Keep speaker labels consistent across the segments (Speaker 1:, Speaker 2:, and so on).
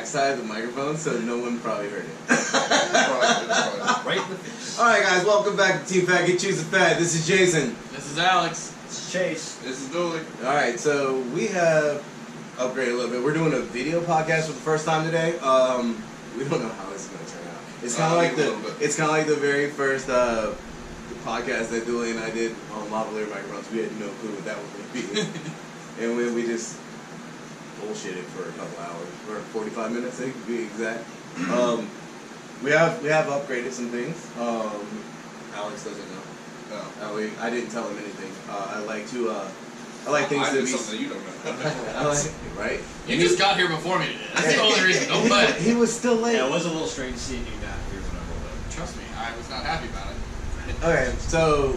Speaker 1: backside of the microphone, so no one probably heard it.
Speaker 2: Right in the face.
Speaker 1: Alright guys, welcome back to Team Fat Get Chews The Fat. This is Jason.
Speaker 3: This is Alex.
Speaker 2: This is Chase.
Speaker 3: This is Dooley.
Speaker 1: Alright, so we have upgraded a little bit. We're doing a video podcast for the first time today. We don't know how this is going to turn out. It's kind of like the very first podcast that Dooley and I did on lavalier microphones. We had no clue what that was going to be. And we just bullshitted for a couple hours, or 45 minutes, I think, to be exact. We have upgraded some things. Alex doesn't know. Oh. I didn't tell him anything. I like things to be.
Speaker 3: Something you don't know.
Speaker 1: Right?
Speaker 3: You just got here before me today. That's the only reason. Don't butt it.
Speaker 1: He was still late.
Speaker 2: Yeah, it was a little strange seeing you not here when I rolled up.
Speaker 3: Trust me, I was not happy about it.
Speaker 1: Okay, so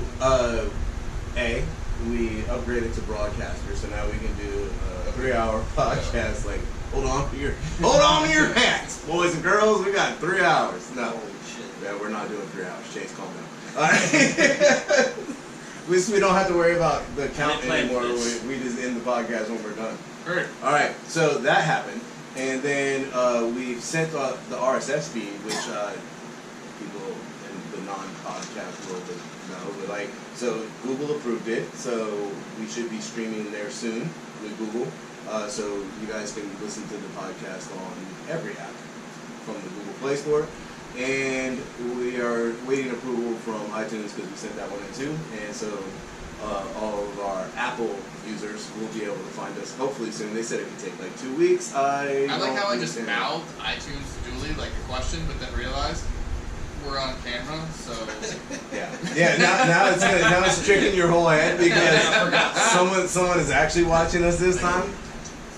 Speaker 1: we upgraded to broadcaster, so now we can do a 3-hour podcast. Like, hold on to your hats, boys and girls. We got 3 hours. No,
Speaker 2: holy shit.
Speaker 1: Yeah, we're not doing 3 hours. Chase, calm down. All right. we don't have to worry about the count anymore. We just end the podcast when we're done.
Speaker 3: Great.
Speaker 1: All right. So that happened, and then we sent the RSS feed, which people in the non-podcast world know. But so Google approved it, so we should be streaming there soon with Google. So you guys can listen to the podcast on every app from the Google Play Store. And we are waiting approval from iTunes because we sent that one in too. And so all of our Apple users will be able to find us hopefully soon. They said it could take like 2 weeks. I
Speaker 3: like how I just mouthed iTunes to Dooley like a question, but then realized we're on camera, so
Speaker 1: yeah. Now it's tricking your whole head because someone is actually watching us this time.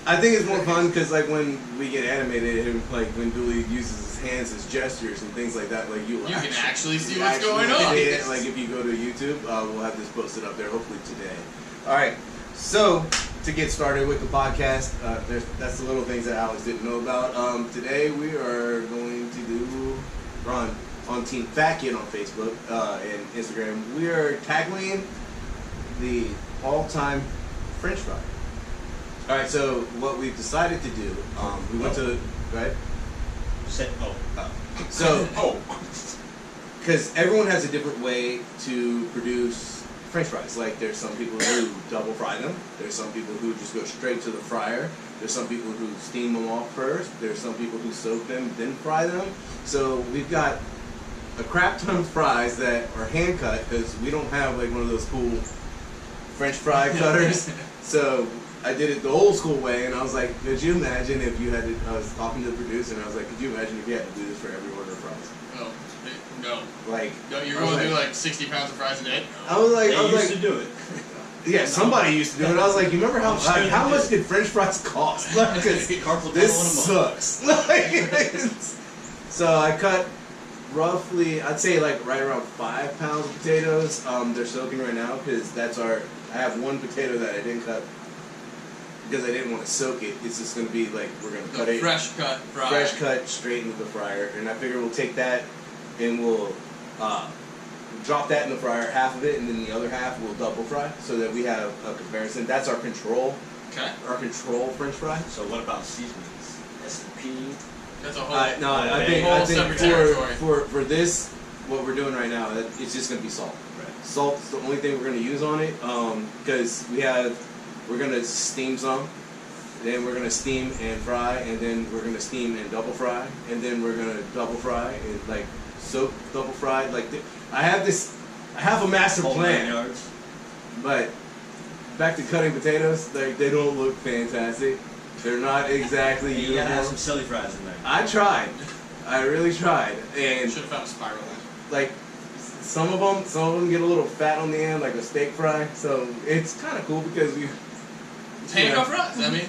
Speaker 1: I think it's more fun because like when we get animated, like when Dooley uses his hands as gestures and things like that, like you
Speaker 3: can actually see what's going on.
Speaker 1: Like if you go to YouTube, we'll have this posted up there hopefully today. All right, so to get started with the podcast, that's the little things that Alex didn't know about. Today we are going to run on Team Fat Kid on Facebook and Instagram. We are tackling the all-time French fry. All right, so what we've decided to do, we went to, right? Because everyone has a different way to produce French fries. Like there's some people who double fry them. There's some people who just go straight to the fryer. There's some people who steam them off first. There's some people who soak them, then fry them. So we've got a crap ton of fries that are hand cut because we don't have like one of those cool French fry cutters. So I did it the old school way, and I was like, could you imagine if you had to, I was talking to the producer, and I was like, could you imagine if you had to do this for every order of fries?
Speaker 3: No.
Speaker 1: Like,
Speaker 3: no, you're going to do like 60 pounds of fries a day?
Speaker 1: I was like,
Speaker 2: they used to do it.
Speaker 1: Yeah, somebody used to do it. I was like, you remember how much did French fries cost? Like, this sucks. So I cut roughly, I'd say like right around 5 pounds of potatoes. They're soaking right now because I have one potato that I didn't cut because I didn't want to soak it. It's just going to be like, we're going to cut it.
Speaker 3: Fresh cut fry.
Speaker 1: Fresh cut straight into the fryer. And I figure we'll take that and we'll drop that in the fryer, half of it, and then the other half we'll double fry so that we have a comparison. That's our control.
Speaker 3: Okay.
Speaker 1: Our control French fry.
Speaker 2: So what about seasonings? S&P?
Speaker 3: That's a whole,
Speaker 1: I think for this, what we're doing right now, it's just going to be salt.
Speaker 2: Right.
Speaker 1: Salt's the only thing we're going to use on it because we're going to steam some, then we're going to steam and fry, and then we're going to steam and double fry, and then we're going to double fry and like soak double fry. Like I have a master plan, but back to cutting potatoes, like they don't look fantastic. They're not exactly uniform.
Speaker 2: You gotta have some silly fries in there.
Speaker 1: I tried. I really tried. And
Speaker 3: should have found a spiral line.
Speaker 1: Like some of them get a little fat on the end, like a steak fry. So it's kind of cool because
Speaker 3: Panko fries. I mean,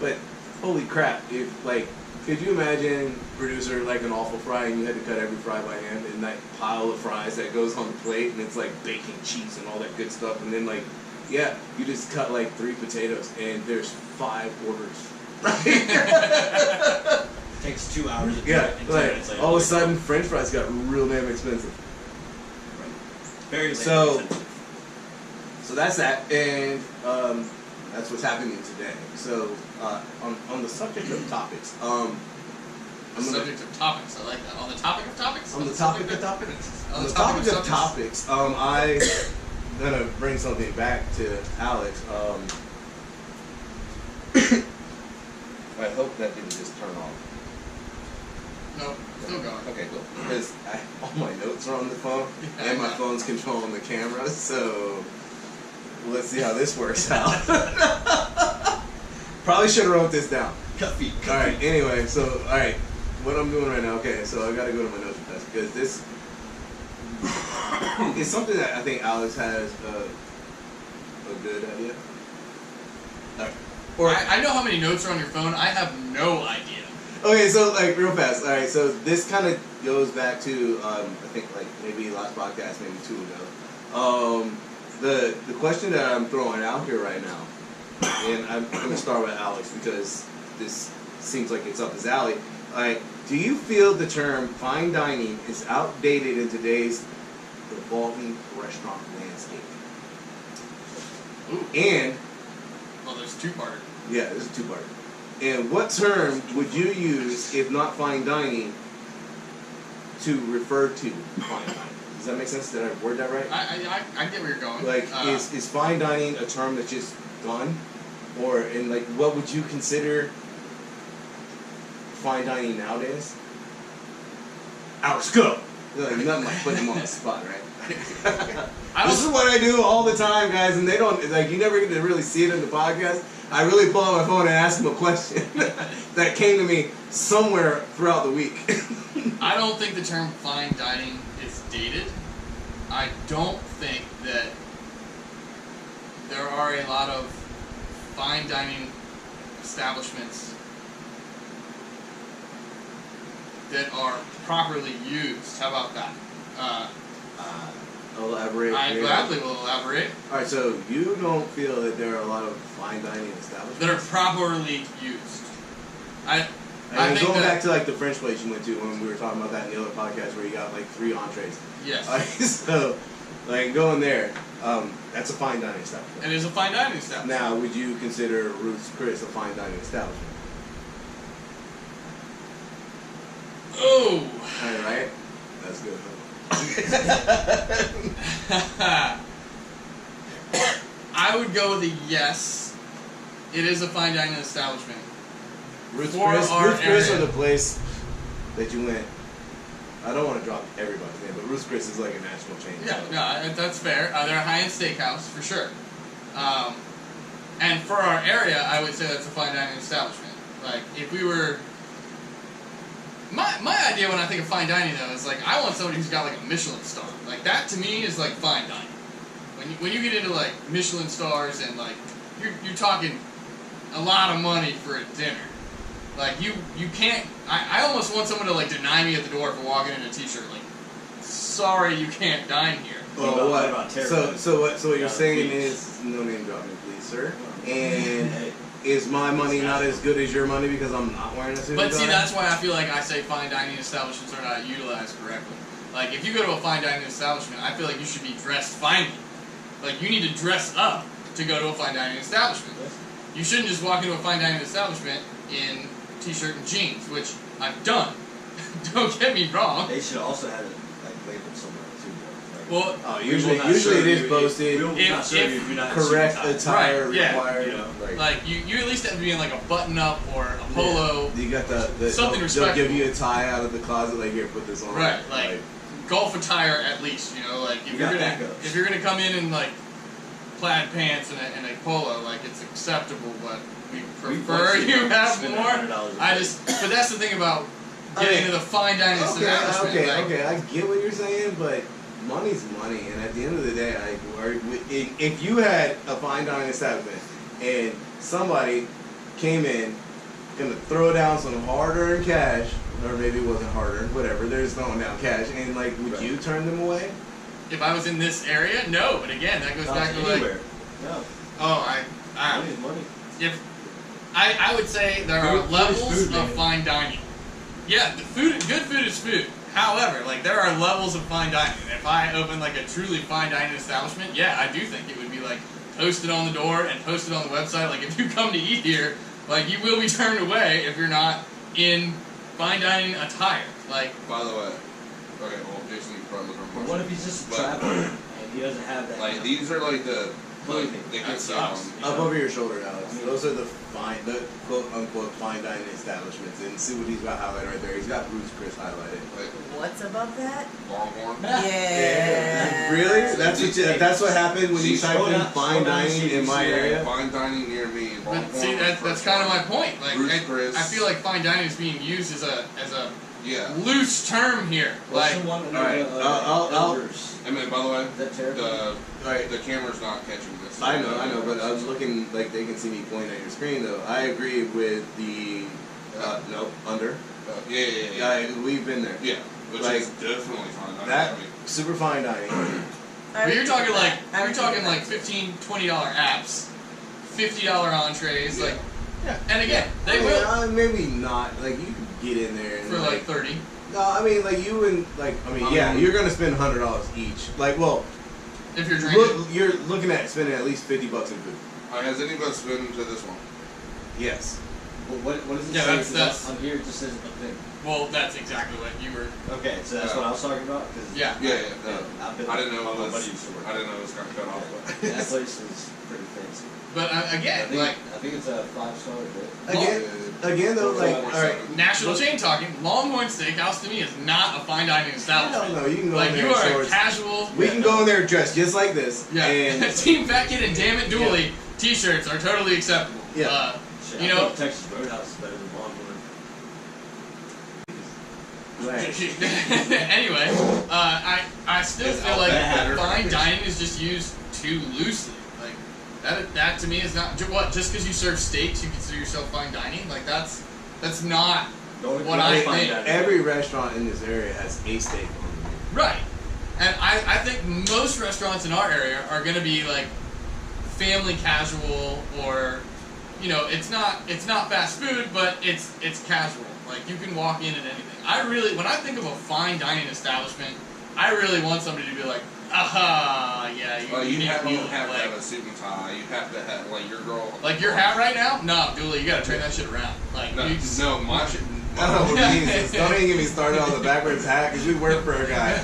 Speaker 1: but holy crap! Could you imagine, producer, like an awful fry, and you had to cut every fry by hand, and that pile of fries that goes on the plate, and it's like bacon, cheese, and all that good stuff, and then like. Yeah, you just cut like 3 potatoes and there's 5 orders. Right?
Speaker 2: Takes 2 hours to do
Speaker 1: yeah,
Speaker 2: it.
Speaker 1: like all of a sudden French fries got real damn expensive.
Speaker 2: Right. Very
Speaker 1: so that's that, and that's what's happening today. So on the subject of topics,
Speaker 3: Subject of topics. I like that. On the topic of topics.
Speaker 1: On the topic of topics. On the topic of topics. I'm gonna bring something back to Alex. I hope that didn't just turn off.
Speaker 3: Nope, still going.
Speaker 1: Okay, cool. Because all my notes are on the phone, and my phone's controlling the camera, so let's see how this works out. Probably should have wrote this down.
Speaker 2: Cut feet.
Speaker 1: Alright, anyway, so, alright, what I'm doing right now, okay, so I gotta go to my notes for this, because this is something that I think Alex has a good idea. Alright.
Speaker 3: Or I know how many notes are on your phone. I have no idea.
Speaker 1: Okay, so like real fast. All right, so this kind of goes back to I think like maybe last podcast, maybe 2 ago. The question that I'm throwing out here right now, and I'm gonna start with Alex because this seems like it's up his alley. Like, do you feel the term fine dining is outdated in today's evolving restaurant landscape?
Speaker 3: Ooh.
Speaker 1: And
Speaker 3: Well, there's a two-parter.
Speaker 1: yeah, this is a 2-part. And what term would you use, if not fine dining, to refer to fine dining? Does that make sense? Did I word that right?
Speaker 3: I get where you're going.
Speaker 1: Like, is fine dining a term that's just done? Or, and like, what would you consider fine dining nowadays? Alex, go! Like, nothing like putting him on the spot, right? This is what I do all the time, guys, and they don't, like, you never get to really see it in the podcast. I really pull out my phone and ask them a question that came to me somewhere throughout the week.
Speaker 3: I don't think the term fine dining is dated. I don't think that there are a lot of fine dining establishments that are properly used. How about that?
Speaker 1: Elaborate.
Speaker 3: I gladly will elaborate.
Speaker 1: Alright, so you don't feel that there are a lot of fine dining establishments?
Speaker 3: That are properly used. I
Speaker 1: And
Speaker 3: think
Speaker 1: going
Speaker 3: that,
Speaker 1: back to like the French place you went to when we were talking about that in the other podcast where you got like 3 entrees.
Speaker 3: yes,
Speaker 1: So, like going there, that's a fine dining establishment.
Speaker 3: it is a fine dining establishment.
Speaker 1: Now, would you consider Ruth's Chris a fine dining establishment?
Speaker 3: Oh!
Speaker 1: Alright, that's good.
Speaker 3: I would go with a yes. It is a fine dining establishment.
Speaker 1: Ruth's
Speaker 3: For
Speaker 1: Chris,
Speaker 3: our
Speaker 1: Ruth's Chris
Speaker 3: area.
Speaker 1: or the place that you went. I don't want to drop everybody's name, but Ruth's Chris is like a national chain.
Speaker 3: Yeah, no, that's fair. They're a high-end steakhouse for sure. And for our area, I would say that's a fine dining establishment. Like, if we were... My idea when I think of fine dining, though, is like, I want somebody who's got like a Michelin star. Like, that to me is like fine dining. When you get into like Michelin stars and like, you're talking a lot of money for a dinner. Like, you can't... I almost want someone to like deny me at the door for walking in a t-shirt. Like, sorry, you can't dine here.
Speaker 1: Well,
Speaker 2: What about
Speaker 1: so what you're saying
Speaker 2: please.
Speaker 1: is, no name dropping, please, sir. And is my money not as good as your money because I'm not wearing a suit?
Speaker 3: But
Speaker 1: and
Speaker 3: see,
Speaker 1: tie?
Speaker 3: that's why I feel like I say fine dining establishments are not utilized correctly. Like, if you go to a fine dining establishment, I feel like you should be dressed finely. Like, you need to dress up to go to a fine dining establishment. You shouldn't just walk into a fine dining establishment in t-shirt and jeans, which I've done. Don't get me wrong.
Speaker 2: They should also have it like labeled somewhere too. Like,
Speaker 3: Well,
Speaker 1: usually
Speaker 2: will not
Speaker 1: it
Speaker 2: serve
Speaker 1: is
Speaker 2: you
Speaker 1: posted.
Speaker 2: We will
Speaker 3: If-
Speaker 2: not serve you if you're not in a suit
Speaker 1: Correct
Speaker 2: and tie.
Speaker 1: attire
Speaker 3: Right, yeah.
Speaker 1: required.
Speaker 2: You know,
Speaker 3: like, you at least have to be in like a button-up or a polo.
Speaker 1: You got the
Speaker 3: Something
Speaker 1: they'll
Speaker 3: respectable.
Speaker 1: give you a tie out of the closet, like here, put this on.
Speaker 3: Right, like golf attire at least, you know, like
Speaker 2: You got
Speaker 3: if you're gonna come in like plaid pants and a polo, like it's acceptable, but we prefer you have more. But that's the thing about getting to the fine dining establishment.
Speaker 1: Okay, I get what you're saying, but money's money, and at the end of the day, if you had a fine dining establishment and somebody came in, gonna throw down some hard-earned cash, or maybe it wasn't hard-earned, whatever, they're just throwing down cash, and like, would you turn them away?
Speaker 3: If I was in this area, no. But again, that goes back to like,
Speaker 2: anywhere. No.
Speaker 3: oh,
Speaker 2: Money is money.
Speaker 3: if I would say there are
Speaker 2: Food is
Speaker 3: levels
Speaker 2: food,
Speaker 3: of
Speaker 2: man.
Speaker 3: fine dining. Yeah, good food is food. However, like there are levels of fine dining. If I open like a truly fine dining establishment, yeah, I do think it would be like posted on the door and posted on the website. Like if you come to eat here, like you will be turned away if you're not in fine dining attire. Like,
Speaker 4: By the way, okay, well, Jason, you probably look
Speaker 2: But what if he's just a traveler and he doesn't have that?
Speaker 4: like these are like the
Speaker 2: Clothing.
Speaker 4: they
Speaker 3: That
Speaker 4: can
Speaker 3: sucks.
Speaker 1: Up over your shoulder, Alex. Those are the quote unquote fine dining establishments. And see what he's got highlighted right there. He's got Bruce Chris highlighted.
Speaker 4: Like
Speaker 5: What's above that?
Speaker 4: Longhorn.
Speaker 5: Yeah.
Speaker 1: Really? That's what happened when you
Speaker 4: See,
Speaker 1: typed in
Speaker 2: scroll
Speaker 1: fine
Speaker 2: down,
Speaker 1: dining
Speaker 2: see
Speaker 1: in my
Speaker 2: that.
Speaker 1: area.
Speaker 4: Fine dining near me. Longhorn.
Speaker 3: but see, that's kind of my point. Like,
Speaker 4: Bruce Chris.
Speaker 3: I feel like fine dining is being used as a
Speaker 4: Yeah.
Speaker 3: loose term here.
Speaker 2: What's
Speaker 3: Like,
Speaker 2: the one under
Speaker 1: alright,
Speaker 2: the
Speaker 1: I'll-
Speaker 2: elders?
Speaker 4: I mean, by the way,
Speaker 2: Is that terrible?
Speaker 1: Alright.
Speaker 4: the camera's not catching this.
Speaker 1: I know, but I was looking like they can see me pointing at your screen though. I agree with the no under.
Speaker 4: Yeah.
Speaker 1: We've been there.
Speaker 4: Yeah, which
Speaker 1: Like,
Speaker 4: is definitely fine dining.
Speaker 1: That
Speaker 4: I mean,
Speaker 1: super fine dining.
Speaker 3: but you're talking like
Speaker 5: I
Speaker 3: you're talking
Speaker 5: agree
Speaker 3: like
Speaker 5: with
Speaker 3: $15, $20 apps, $50 entrees, like,
Speaker 1: Yeah.
Speaker 3: and again, they
Speaker 1: I mean,
Speaker 3: will
Speaker 1: maybe not. Like you could get in there and
Speaker 3: for like 30.
Speaker 1: No, I mean like you and like I mean yeah, you're gonna spend $100 each. Like well,
Speaker 3: If you're drinking.
Speaker 1: look, you're looking at spending at least $50 in food.
Speaker 4: has anybody been to this one?
Speaker 1: Yes.
Speaker 2: Well, what does it
Speaker 3: Yeah,
Speaker 2: say?
Speaker 3: that's-
Speaker 2: 'Cause on here it just says a thing.
Speaker 3: Well, that's exactly what you were.
Speaker 2: Okay, so that's what I was talking about. 'Cause
Speaker 3: Yeah.
Speaker 4: Yeah.
Speaker 2: I've been
Speaker 4: I didn't know
Speaker 2: my
Speaker 4: it was.
Speaker 2: buddy used to work
Speaker 4: I didn't know it was kind of cut off. But
Speaker 2: that place is pretty fancy.
Speaker 3: But again, like
Speaker 2: I think it's a 5-star.
Speaker 1: Again though, like alright.
Speaker 3: national chain talking, Longhorn Steakhouse to me is not a fine dining establishment.
Speaker 1: No, you can go
Speaker 3: Like
Speaker 1: in
Speaker 3: you
Speaker 1: there in
Speaker 3: are a
Speaker 1: shorts.
Speaker 3: casual.
Speaker 1: We can go in there dressed just like this.
Speaker 3: Yeah.
Speaker 1: And
Speaker 3: Team Fat Kid and Damn It Dooley T-shirts are totally acceptable.
Speaker 1: Yeah.
Speaker 2: Shit,
Speaker 3: You
Speaker 2: I
Speaker 3: know-
Speaker 2: think Texas Roadhouse is better than Longhorn.
Speaker 3: Anyway, I still
Speaker 4: Is
Speaker 3: feel like
Speaker 4: Outback better?
Speaker 3: fine dining is just used too loosely. Like that to me is not what just because you serve steaks you consider yourself fine dining. Like that's not what I think.
Speaker 1: every restaurant in this area has a steak on the menu.
Speaker 3: Right. And I think most restaurants in our area are going to be like family casual or it's not fast food but it's casual. Like you can walk in at anything. When I think of a fine dining establishment, I really want somebody to be like, aha, yeah,
Speaker 4: you have
Speaker 3: need
Speaker 4: to have
Speaker 3: like,
Speaker 4: a suit and tie. You have to have like your girl.
Speaker 3: like your hat right now? No, Dooley, you gotta turn that shit around. Like
Speaker 4: No,
Speaker 3: you just,
Speaker 4: no, my shit.
Speaker 1: Oh Jesus! Don't even get me started on the backwards hat because we work for a guy.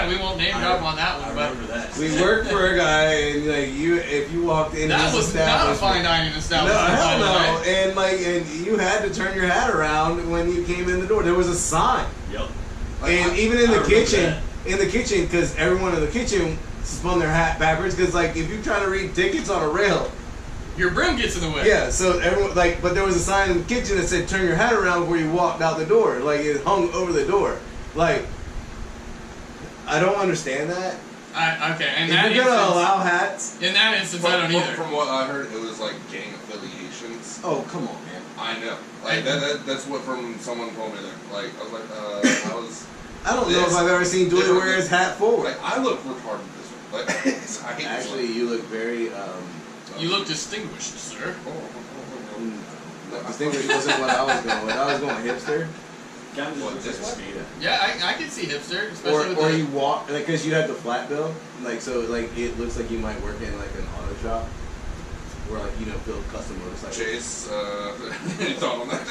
Speaker 3: we won't name drop on that
Speaker 2: I
Speaker 3: one, but
Speaker 2: remember that.
Speaker 1: We work for a guy, and like if you walked in,
Speaker 3: that was not a fine dining
Speaker 1: No,
Speaker 3: establishment.
Speaker 1: hell
Speaker 3: by
Speaker 1: no.
Speaker 3: the way.
Speaker 1: And you had to turn your hat around when you came in the door. There was a sign,
Speaker 2: Yep.
Speaker 1: and even in
Speaker 2: I
Speaker 1: the
Speaker 2: remember
Speaker 1: kitchen,
Speaker 2: that.
Speaker 1: because everyone in the kitchen spun their hat backwards. Because like if you're trying to read tickets on a rail.
Speaker 3: Your brim gets in the way.
Speaker 1: Yeah, so everyone but there was a sign in the kitchen that said "Turn your hat around" before you walked out the door. Like it hung over the door. Like I don't understand that.
Speaker 3: Okay, and
Speaker 1: If
Speaker 3: that
Speaker 1: you're gonna
Speaker 3: instance,
Speaker 1: allow hats,
Speaker 3: in that instance, I don't either.
Speaker 4: From what I heard, it was like gang affiliations.
Speaker 1: oh come on, man.
Speaker 4: I know. Like that's what from someone told me that. Like I was like, I was.
Speaker 1: I don't know if I've ever seen Dooley wear his hat forward.
Speaker 4: Like I look retarded this way. Like I hate
Speaker 1: Actually, you look very
Speaker 3: You look distinguished, sir.
Speaker 1: distinguished. Wasn't what I was going with. I was going hipster.
Speaker 2: Kind of
Speaker 4: What,
Speaker 2: looks
Speaker 4: this
Speaker 2: like a
Speaker 4: one?
Speaker 2: speeder.
Speaker 3: Yeah, I can see hipster, especially with
Speaker 1: Or
Speaker 3: the,
Speaker 1: you walk because you have the flat bill, so it looks like you might work in like an auto shop, where build custom motorcycles.
Speaker 4: Chase, any thought on that?
Speaker 2: I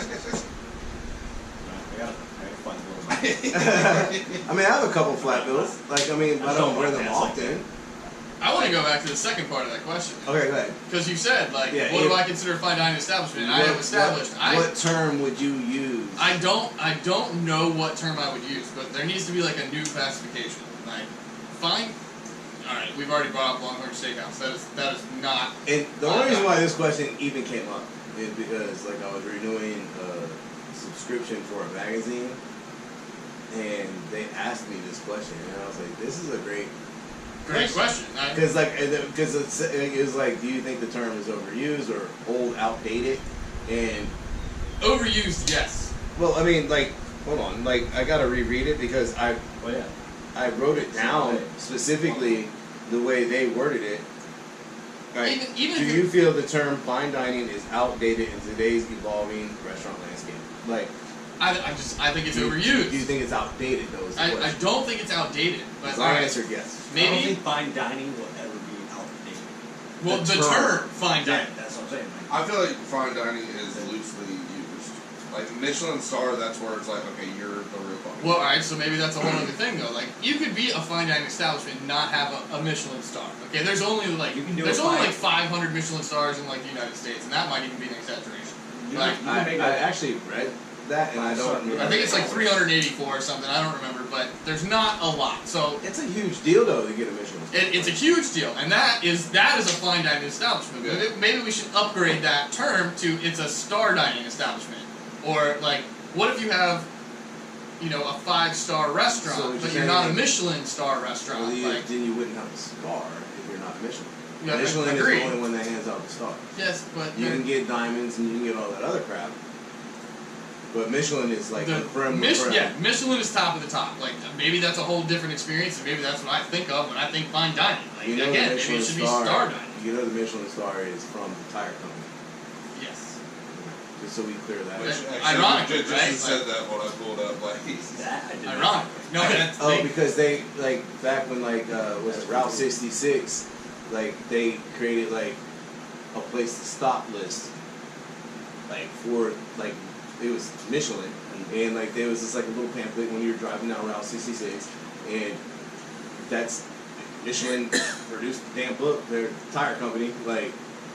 Speaker 2: gotta find a little.
Speaker 1: I mean, I have a couple flat bills. Like, I mean, I don't wear them often.
Speaker 3: I want to go back to the second part of that question.
Speaker 1: Okay, go ahead.
Speaker 3: Because you said, like,
Speaker 1: Yeah,
Speaker 3: what do
Speaker 1: if-
Speaker 3: I consider a fine dining establishment? And I have established.
Speaker 1: What term would you use?
Speaker 3: I don't know what term I would use, but there needs to be like a new classification. Like, fine. All right, we've already brought up Longhorn Steakhouse. That is not.
Speaker 1: And the only reason why this question even came up is because, like, I was renewing a subscription for a magazine, and they asked me this question, and I was like, "This is a great
Speaker 3: question."
Speaker 1: Because it was like, do you think the term is overused or old, outdated? And
Speaker 3: Overused, yes.
Speaker 1: well, I mean, like, hold on, like I gotta reread it because I wrote it down specifically the way they worded it. Like,
Speaker 3: Even
Speaker 1: do
Speaker 3: if
Speaker 1: you feel the term fine dining is outdated in today's evolving restaurant landscape? Like,
Speaker 3: I think it's overused.
Speaker 1: Do you think it's outdated though? Is the
Speaker 3: I
Speaker 1: question.
Speaker 3: don't think it's outdated, but
Speaker 1: So I answered yes.
Speaker 2: I don't
Speaker 3: maybe.
Speaker 2: think fine dining will ever be outdated.
Speaker 3: Well, the term fine dining.
Speaker 2: That's what I'm saying.
Speaker 4: I feel like fine dining is loosely used. Like Michelin star, that's where it's like, okay, you're the real fucking.
Speaker 3: Well, alright, so maybe that's a whole other thing though. Like, you could be a fine dining establishment and not have a Michelin star. Okay, there's only like
Speaker 2: You can do
Speaker 3: there's
Speaker 2: a
Speaker 3: only
Speaker 2: fine-
Speaker 3: like 500 Michelin stars in like the United States, and that might even be an exaggeration. Like,
Speaker 1: I actually read that, and I don't remember.
Speaker 3: I think it's like 384 or something. I don't remember, but there's not a lot. So
Speaker 1: It's a huge deal though to get a Michelin star.
Speaker 3: it's a huge deal, and that is a fine dining establishment.
Speaker 4: Yeah.
Speaker 3: Maybe we should upgrade that term to it's a star dining establishment, or like, what if you have, you know, a 5-star restaurant,
Speaker 1: So what
Speaker 3: but
Speaker 1: you're
Speaker 3: you're not a
Speaker 1: saying-
Speaker 3: Michelin star restaurant?
Speaker 1: Well,
Speaker 3: Like,
Speaker 1: then you wouldn't have a star if you're not a Michelin.
Speaker 3: yeah,
Speaker 1: Michelin is
Speaker 3: agreed.
Speaker 1: the only one that hands out the stars.
Speaker 3: Yes, but
Speaker 1: You can get diamonds and you can get all that other crap. But Michelin is like the creme de creme.
Speaker 3: yeah, Michelin is top of the top. Like, maybe that's a whole different experience, and maybe that's what I think of when I think fine dining. Like,
Speaker 1: You know
Speaker 3: again,
Speaker 1: the
Speaker 3: maybe
Speaker 1: Michelin
Speaker 3: it should be star dining.
Speaker 1: You know the Michelin star is from the tire company.
Speaker 3: Yes.
Speaker 1: Just so we clear that
Speaker 4: Which
Speaker 1: up.
Speaker 4: actually,
Speaker 3: Ironically,
Speaker 4: just
Speaker 3: right?
Speaker 4: you said that when I pulled up, like,
Speaker 2: That I did not.
Speaker 3: Ironically. No, that's
Speaker 1: Oh, because they like back when like was it Route 66, like they created like a place to stop list, like for like it was Michelin, and like there was just like a little pamphlet when you were driving down Route 66, and that's Michelin produced the damn book, their tire company, like.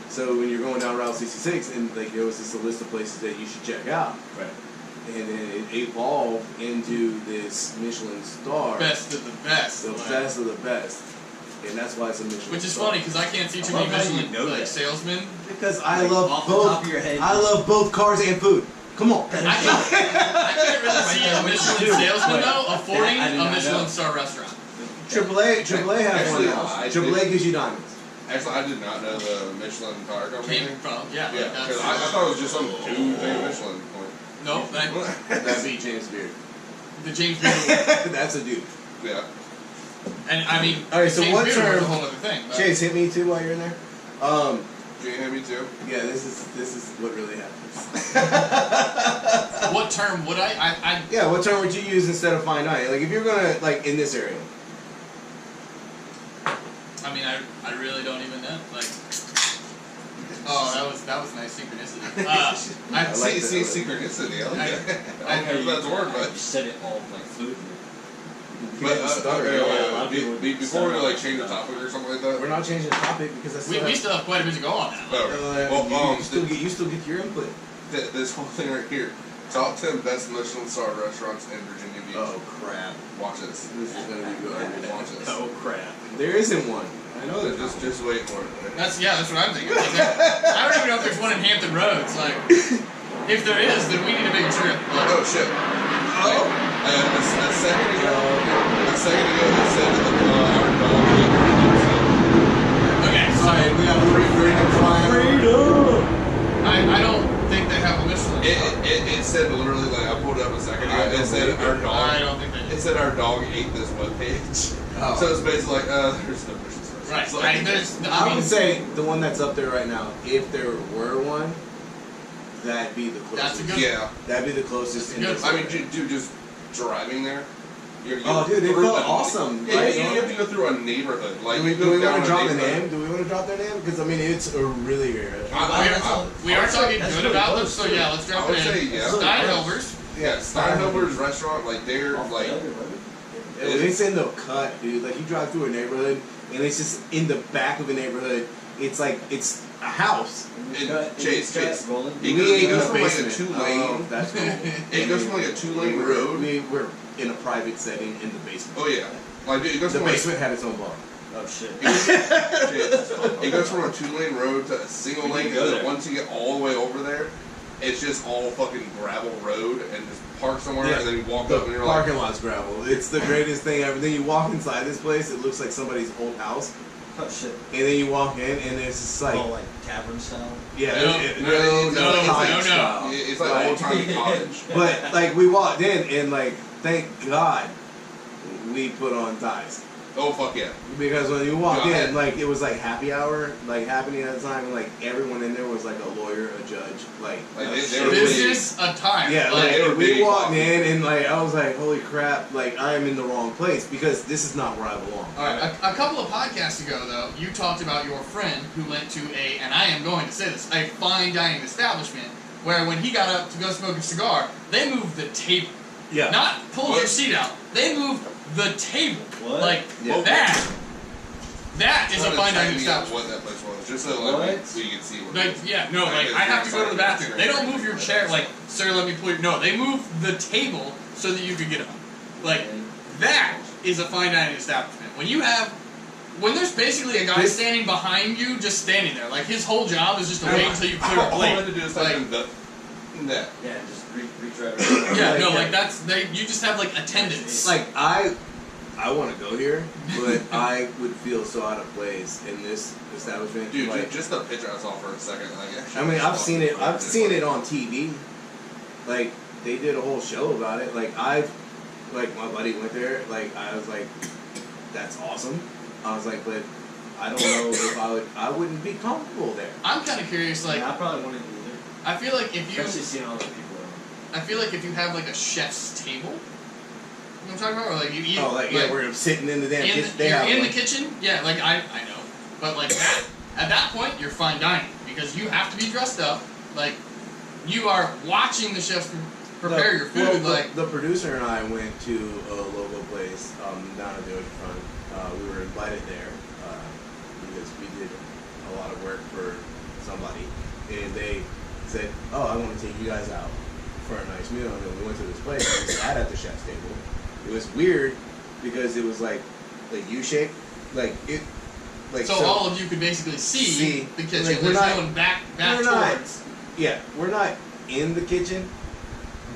Speaker 1: So when you're going down Route 66, and like there was just a list of places that you should check out,
Speaker 2: Right.
Speaker 1: and then it evolved into this Michelin star.
Speaker 3: best of the best.
Speaker 1: The
Speaker 3: like-
Speaker 1: best of the best. And that's why it's a Michelin
Speaker 3: Which is
Speaker 1: star.
Speaker 3: funny because I can't see too
Speaker 2: I
Speaker 3: many
Speaker 2: love how you
Speaker 3: Michelin
Speaker 2: know
Speaker 3: like
Speaker 2: that.
Speaker 3: salesmen.
Speaker 1: Because I
Speaker 2: Like,
Speaker 1: love
Speaker 2: off the top
Speaker 1: both.
Speaker 2: of your head,
Speaker 1: I love both cars and food. Come on.
Speaker 3: I can't really see a Michelin
Speaker 2: Dude,
Speaker 3: salesman
Speaker 2: but
Speaker 3: though affording
Speaker 2: that I did
Speaker 3: a
Speaker 2: not
Speaker 3: Michelin
Speaker 2: know.
Speaker 3: star restaurant.
Speaker 1: AAA has one
Speaker 4: Actually,
Speaker 1: now.
Speaker 4: I
Speaker 1: AAA
Speaker 4: did-
Speaker 1: gives you diamonds.
Speaker 4: actually, I did not know the Michelin tire company
Speaker 3: Came
Speaker 4: thing.
Speaker 3: from yeah.
Speaker 4: Yeah,
Speaker 3: Like,
Speaker 4: because
Speaker 3: that's,
Speaker 4: I thought it was just some dude named Michelin.
Speaker 3: no,
Speaker 1: That'd be James Beard.
Speaker 3: the James Beard Award.
Speaker 1: That's a dude.
Speaker 4: Yeah.
Speaker 3: And I mean,
Speaker 1: All right, so
Speaker 3: James
Speaker 1: what
Speaker 3: Beard Award is a
Speaker 1: term-
Speaker 3: whole other thing. But
Speaker 1: Chase, hit me too while you're in there.
Speaker 4: Jane hit me too.
Speaker 1: Yeah, this is what really happens.
Speaker 3: what term would I
Speaker 1: Yeah, what term would you use instead of fine dining? Like if you're gonna like in this area.
Speaker 3: I mean, I really don't even know. Like, oh, that was nice synchronicity.
Speaker 1: I like
Speaker 4: See,
Speaker 1: that.
Speaker 4: synchronicity. I like
Speaker 3: I-
Speaker 4: that.
Speaker 3: I-
Speaker 4: I don't know if that's a word,
Speaker 2: You
Speaker 4: but.
Speaker 2: said it all like fluently.
Speaker 4: But,
Speaker 1: Stutter.
Speaker 4: okay,
Speaker 2: a lot of people would
Speaker 4: before we
Speaker 2: stutter
Speaker 4: like
Speaker 2: on
Speaker 4: change the
Speaker 2: stuff.
Speaker 4: topic or something like that.
Speaker 1: We're not changing the topic because that's
Speaker 3: we still have quite a bit to go on now.
Speaker 4: Oh,
Speaker 1: you still get your input.
Speaker 4: this whole thing right here. Top 10 best Michelin star restaurants in Virginia Beach.
Speaker 1: Oh crap.
Speaker 4: Watch this.
Speaker 1: This is gonna be good.
Speaker 4: Watch this.
Speaker 2: Oh crap.
Speaker 1: There isn't one. I know there's
Speaker 4: Just wait for it.
Speaker 3: That's what I'm thinking. Like, I don't even know if there's one in Hampton Roads. Like, if there is, then we need to make a trip. Like,
Speaker 4: Oh shit.
Speaker 1: Oh.
Speaker 4: A second ago, they said that our dog
Speaker 3: okay, so
Speaker 1: Alright, we got freedom flying.
Speaker 3: I don't think they have a Michelin. star.
Speaker 4: it said literally like I pulled it up a second ago. It said our
Speaker 3: I
Speaker 4: dog.
Speaker 3: don't think they do.
Speaker 4: It said our dog ate this webpage.
Speaker 1: Oh.
Speaker 4: So it's basically like there's no Michelin stars.
Speaker 3: Right.
Speaker 4: It's like-
Speaker 1: I
Speaker 3: mean,
Speaker 1: would say the one that's up there right now, if there were one, that'd be the closest.
Speaker 3: That's a good.
Speaker 4: Yeah.
Speaker 1: That'd be the closest.
Speaker 3: That's
Speaker 1: in
Speaker 3: good.
Speaker 1: this
Speaker 4: I mean,
Speaker 1: area.
Speaker 4: dude, just driving there.
Speaker 1: Oh, dude, they felt awesome.
Speaker 4: Yeah,
Speaker 1: Right?
Speaker 4: you have to go through a neighborhood. Like
Speaker 1: do we,
Speaker 4: you
Speaker 1: do
Speaker 4: go
Speaker 1: we
Speaker 4: down
Speaker 1: want to
Speaker 4: a
Speaker 1: drop the
Speaker 4: neighborhood.
Speaker 1: name? Do we want to drop their name? Because I mean, it's a really great restaurant.
Speaker 3: We are talking
Speaker 2: That's
Speaker 3: good
Speaker 2: really
Speaker 3: about them,
Speaker 2: close,
Speaker 3: so
Speaker 2: too.
Speaker 3: yeah, let's drop
Speaker 4: I would
Speaker 3: it
Speaker 4: say
Speaker 3: in.
Speaker 4: yeah.
Speaker 3: Steinhelber's.
Speaker 4: Yeah, Steinhelber's restaurant, like they're like
Speaker 1: It's in the cut, dude. Like you drive through a neighborhood, and it's just in the back of a neighborhood. It's like it's a house.
Speaker 4: Chase.
Speaker 2: Rolling.
Speaker 4: It
Speaker 1: We
Speaker 4: goes
Speaker 1: ain't in the
Speaker 4: from like a
Speaker 1: basement.
Speaker 4: 2-lane.
Speaker 1: Oh, that's cool.
Speaker 4: It goes from like a 2-lane road.
Speaker 1: We're in a private setting in the basement.
Speaker 4: Oh yeah, like dude, it goes
Speaker 1: The
Speaker 4: from like
Speaker 1: basement had its own bar.
Speaker 2: Oh shit.
Speaker 4: it goes from a 2-lane road to a single
Speaker 2: We
Speaker 4: lane,
Speaker 2: can
Speaker 4: and
Speaker 2: go
Speaker 4: then
Speaker 2: there.
Speaker 4: once you get all the way over there, it's just all fucking gravel road, and just park somewhere, and then you walk up, and
Speaker 1: The
Speaker 4: you're like,
Speaker 1: parking lot's gravel. It's the greatest thing ever. Then you walk inside this place, it looks like somebody's old house.
Speaker 2: Oh shit.
Speaker 1: And then you walk in, and it's just like,
Speaker 2: Oh, like tavern style.
Speaker 1: yeah,
Speaker 3: No,
Speaker 1: it's
Speaker 3: no,
Speaker 1: like cottage
Speaker 3: no.
Speaker 1: style.
Speaker 4: it's like
Speaker 1: Like-
Speaker 4: old timey cottage.
Speaker 1: But like we walked in, and like thank God we put on ties.
Speaker 4: Oh fuck yeah!
Speaker 1: Because when you walked
Speaker 4: Yeah.
Speaker 1: in, like it was like happy hour, like happening at the time, and like everyone in there was like a lawyer, a judge, like
Speaker 4: they were
Speaker 3: Business attire.
Speaker 1: yeah,
Speaker 3: Like,
Speaker 4: they were
Speaker 1: we
Speaker 4: big
Speaker 1: walked
Speaker 4: coffee.
Speaker 1: in and like I was like, holy crap, like I am in the wrong place because this is not where I belong.
Speaker 3: all right, a couple of podcasts ago, though, you talked about your friend who went to and I am going to say this, a fine dining establishment Where when he got up to go smoke a cigar, they moved the table.
Speaker 1: Yeah.
Speaker 3: Not pulled your seat out. They moved the table.
Speaker 2: What?
Speaker 3: Like,
Speaker 1: Yeah.
Speaker 3: that is a fine dining establishment.
Speaker 4: What that place was, just so like so you can see what.
Speaker 3: Like, yeah, no, like, I have to go to the bathroom. They don't move your chair, like, sir, let me pull your... No, they move the table so that you can get up. Like, that is a fine dining establishment. When there's basically a guy standing behind you, just standing there, like, his whole job is just to wait until you clear a
Speaker 4: All I
Speaker 3: plate.
Speaker 4: had to do is
Speaker 3: Like,
Speaker 4: that.
Speaker 2: Yeah, just reach right over.
Speaker 3: yeah,
Speaker 1: Like,
Speaker 3: no,
Speaker 1: yeah.
Speaker 3: like, you just have, like, attendance.
Speaker 1: Like I want to go here, but I would feel so out of place in this establishment.
Speaker 4: Dude,
Speaker 1: like,
Speaker 4: just the picture I saw for a second. Like,
Speaker 1: I mean, I've seen it on TV. Like they did a whole show about it. Like my buddy went there. Like I was like, that's awesome. I was like, but I don't know if I wouldn't be comfortable there.
Speaker 3: I'm kind of curious, like,
Speaker 2: I probably wouldn't either.
Speaker 3: I feel like if you...
Speaker 2: Especially seeing all the people around.
Speaker 3: I feel like if you have, like, a chef's table... You know what I'm talking about? Or, like, you eat...
Speaker 1: Oh, like, yeah, we're sitting in the damn kitchen.
Speaker 3: You're in the kitchen? Yeah, like, I know. But, like, at that point, you're fine dining. Because you have to be dressed up. Like, you are watching the chefs prepare your food.
Speaker 1: Well,
Speaker 3: like,
Speaker 1: the producer and I went to a local place down at the oceanfront. We were invited there because we did a lot of work for somebody, and they said, "Oh, I want to take you guys out for a nice meal." And then we went to this place and we sat at the chef's table. It was weird because it was like U-shaped, like it. Like,
Speaker 3: so all of you could basically see the kitchen.
Speaker 1: Like,
Speaker 3: There's no one back towards.
Speaker 1: We're not in the kitchen,